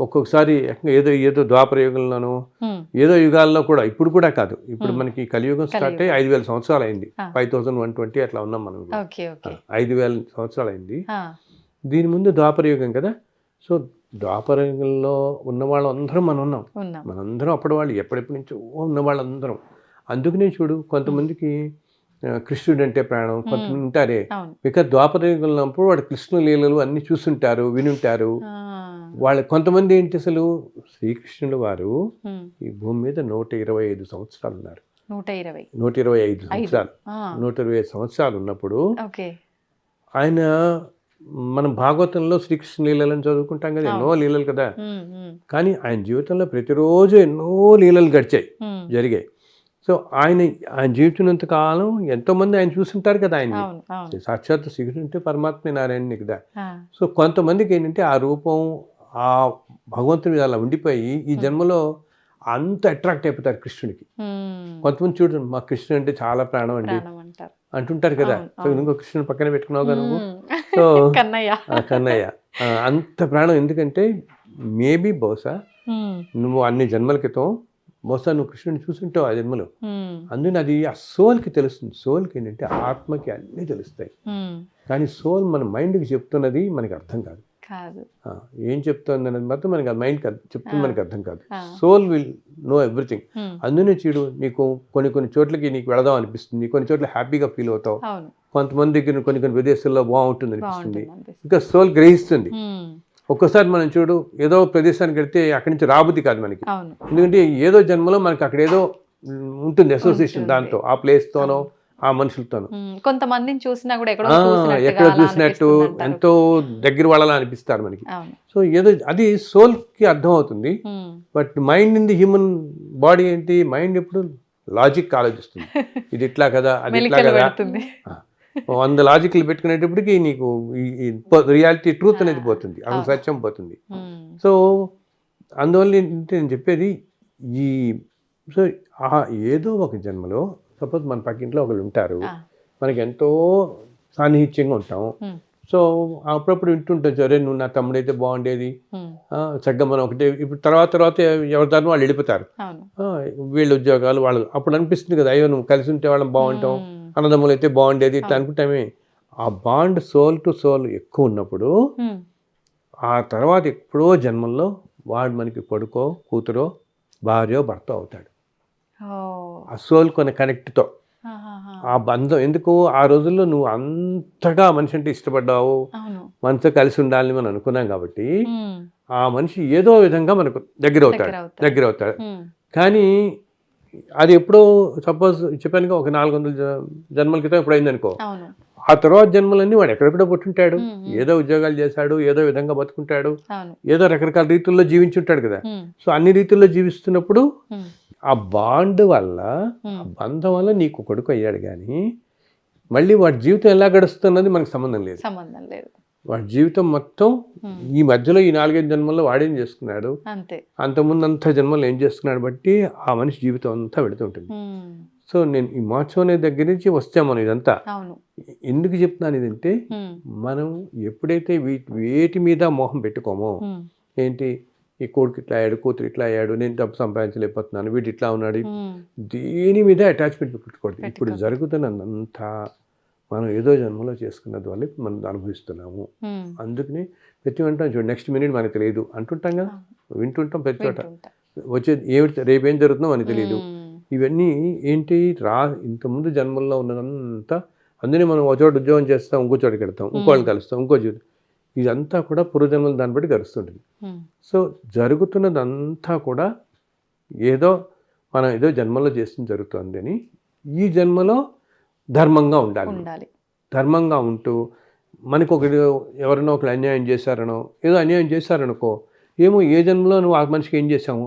ఒక్కొక్కసారి ఏదో ఏదో ద్వాపర యుగంలోనూ ఏదో యుగాల్లో కూడా, ఇప్పుడు కూడా కాదు, ఇప్పుడు మనకి కలియుగం స్టార్ట్ అయ్యి 5,000 సంవత్సరాలు అయింది. 5120 అట్లా ఉన్నాం మనం. 5,000 సంవత్సరాలు అయింది. దీని ముందు ద్వాపర యుగం కదా. సో ద్వాపర యుగంలో ఉన్న వాళ్ళందరం మనం ఉన్నాం. మనందరం అప్పటి వాళ్ళు ఎప్పుడెప్పటి నుంచో ఉన్న వాళ్ళందరం. అందుకనే చూడు, కొంతమందికి కృష్ణుడు అంటే ప్రాణం, కొంతమంది ఉంటారే. ఇక ద్వాపర యుగంలో వాడు కృష్ణ లీలలు అన్ని చూస్తుంటారు, వినుంటారు. వాళ్ళ కొంతమంది ఏంటి అసలు శ్రీకృష్ణుడు వారు ఈ భూమి మీద 125 సంవత్సరాలు ఉన్నారు. 125 సంవత్సరాలు 125 సంవత్సరాలు ఉన్నప్పుడు ఆయన, మనం భాగవతంలో శ్రీకృష్ణ లీలలను చదువుకుంటాం కదా, ఎన్నో లీలలు కదా. కానీ ఆయన జీవితంలో ప్రతిరోజు ఎన్నో లీలలు జరిగాయి. సో ఆయన జీవించినంత కాలం ఎంతో మంది ఆయన చూస్తుంటారు కదా. ఆయన సాక్షాత్ శ్రీకృష్ణుడు అంటే పరమాత్మ నారాయణుని కదా. సో కొంతమందికి ఏంటంటే ఆ రూపం ఆ భగవంతుని అలా ఉండిపోయి ఈ జన్మలో అంత అట్రాక్ట్ అయిపోతారు కృష్ణుడికి. కొంతమంది చూడండి, మా కృష్ణుడు అంటే చాలా ప్రాణం అండి అంటుంటారు కదా. సో ఇంకో కృష్ణుని పక్కన పెట్టుకున్నావు నువ్వు. సో కన్నయ్య అంత ప్రాణం. ఎందుకంటే మేబీ బహుశా నువ్వు అన్ని జన్మల క్రితం బహుశా నువ్వు కృష్ణుని చూస్తుంటావు ఆ జన్మలో. అందుకని అది ఆ సోల్కి తెలుస్తుంది. సోల్కి ఏంటంటే ఆత్మకి అన్నీ తెలుస్తాయి, కానీ సోల్ మన మైండ్కి చెప్తున్నది మనకి అర్థం కాదు. ఏం చెప్తుంది అనేది మాత్రం మనకి మైండ్ చెప్తుంది, మనకి అర్థం కాదు. Soul will know everything. అందుకనే చూడు, నీకు కొన్ని చోట్లకి నీకు వెళదాం అనిపిస్తుంది, కొన్ని చోట్ల హ్యాపీగా ఫీల్ అవుతావు, కొంతమంది దగ్గర కొన్ని ప్రదేశాల్లో బాగుంటుంది అనిపిస్తుంది. ఇంకా సోల్ గ్రహిస్తుంది. ఒక్కోసారి మనం చూడు, ఏదో ప్రదేశానికి వెళ్తే అక్కడి నుంచి రాబుద్ది కాదు మనకి. ఎందుకంటే ఏదో జన్మలో మనకి అక్కడ ఏదో ఉంటుంది అసోసియేషన్, దాంతో ఆ ప్లేస్తోనో ఆ మనుషులతోనూ. కొంతమందిని చూసినా కూడా ఎక్కడో చూసినట్టు ఎంతో దగ్గర వాళ్ళలా అనిపిస్తారు మనకి. సో ఏదో అది సోల్ కి అర్థం అవుతుంది. But mind in the human body ఏంటి, మైండ్ ఎప్పుడు లాజిక్ ఆలోచిస్తుంది. ఇది ఇట్లా కదా, అది ఇట్లా కదా, 100 లాజిక్లు పెట్టుకునేటప్పటికి నీకు రియాలిటీ ట్రూత్ అనేది పోతుంది, అసలు సత్యం పోతుంది. సో అందువల్ల ఏంటంటే నేను చెప్పేది సో ఏదో ఒక జన్మలో సపోజ్ మన పక్కింట్లో ఒకళ్ళు ఉంటారు, మనకి ఎంతో సాన్నిహిత్యంగా ఉంటాం. సో అప్పుడప్పుడు వింటుంటాం, సరే నువ్వు నా తమ్ముడైతే బాగుండేది, చక్కగా మనం ఒకటే. ఇప్పుడు తర్వాత ఎవరి దాన్ని వాళ్ళు వెళ్ళిపోతారు, వీళ్ళ ఉద్యోగాలు వాళ్ళు. అప్పుడు అనిపిస్తుంది కదా, అయ్యో నువ్వు కలిసి ఉంటే వాళ్ళం బాగుంటాం, అన్నదమ్ములు అయితే బాగుండేది, ఇట్లా అనుకుంటామే. ఆ బాండ్ సోల్ టు సోల్ ఎక్కువ ఉన్నప్పుడు ఆ తర్వాత ఎప్పుడో జన్మల్లో వాడు మనకి కొడుకో కూతురో భార్యో భర్త అవుతాడు. ఆ సోల్ కొన్ని కనెక్ట్తో ఆ బంధం. ఎందుకు ఆ రోజుల్లో నువ్వు అంతగా మనిషి అంటే ఇష్టపడ్డావు, మనతో కలిసి ఉండాలని మనం అనుకున్నాం కాబట్టి ఆ మనిషి ఏదో విధంగా మనకు దగ్గర అవుతాడు. కానీ అది ఎప్పుడో సపోజ్ చెప్పాను ఒక 400 జన్మల క్రితం ఎప్పుడైంది అనుకో, ఆ తర్వాత జన్మలన్నీ వాడు ఎక్కడెక్కడో పుట్టుంటాడు, ఉమ్. ఏదో ఉద్యోగాలు చేశాడు, ఏదో విధంగా బతుకుంటాడు, అవును. ఏదో రకరకాల రీతుల్లో జీవించుంటాడు కదా. ఉమ్. సో అన్ని రీతుల్లో జీవిస్తున్నప్పుడు ఉమ్. ఆ బాండ్ వల్ల, ఆ ఉమ్. బంధం వల్ల నీకు కొడుకు అయ్యాడు. కానీ మళ్ళీ వాడి జీవితం ఎలా గడుస్తున్నది మనకు సంబంధం లేదు. సంబంధం లేదు. వాడి జీవితం మొత్తం ఉమ్. ఈ మధ్యలో ఈ 4-5 జన్మల్లో వాడేం చేసుకున్నాడు, అంతే. అంతకుముందు అంత జన్మల్లో ఏం చేసుకున్నాడు బట్టి ఆ మనిషి జీవితం అంతా వెళుతుంటుంది. ఉమ్. సో నేను ఈ మహోత్సవం అనే దగ్గర నుంచి వస్తాం మనం ఇదంతా. అవును. ఎందుకు చెప్తున్నాను ఇదంటే, ఉమ్. మనం ఎప్పుడైతే వేటి మీద మోహం పెట్టుకోమో, ఉమ్. ఏంటి ఈ కొడుకు ఇట్లా అయ్యాడు, కూతురు ఇట్లా అయ్యాడు, నేను డబ్బు సంపాదించలేకపోతున్నాను, వీడు ఇట్లా ఉన్నాడు, ఉమ్. దేని మీద అటాచ్మెంట్ పెట్టుకోకూడదు. ఇప్పుడు పెట్టుకోకూడదు. జరుగుతున్నదంతా మనం ఏదో జన్మలో చేసుకున్నది వల్ల మనం అనుభవిస్తున్నాము. ఉమ్. అందుకని ప్రతి అంటాం చూడు, నెక్స్ట్ మినిట్ మనకు తెలియదు అంటుంటాం కదా, వింటుంటాం ప్రతి చోట. వింటుంటా. వచ్చేది ఏమిటి, రేపేం జరుగుతుందో మనకు తెలియదు. ఉమ్. ఇవన్నీ ఏంటి, ఇంతకుముందు జన్మల్లో ఉన్నదంతా. అందుకని మనం ఒక చోట ఉద్యోగం చేస్తాం, ఇంకో చోటుకి వెళ్తాం, ఇంకోళ్ళు కలుస్తాం, ఇంకో జీవితం. ఇదంతా కూడా పూర్వజన్మలు దాన్ని బట్టి గడుస్తుంటుంది. ఉమ్. సో జరుగుతున్నదంతా కూడా ఏదో మనం ఏదో జన్మలో చేస్తుంది జరుగుతుంది అని, ఈ జన్మలో ధర్మంగా ఉండాలి. ఉండాలి. ధర్మంగా ఉంటూ మనకు ఎవరినో ఒకరు అన్యాయం చేశారనో, ఏదో అన్యాయం చేశారనుకో, ఏమో ఏ జన్మలో నువ్వు ఆ మనిషికి ఏం చేసావు,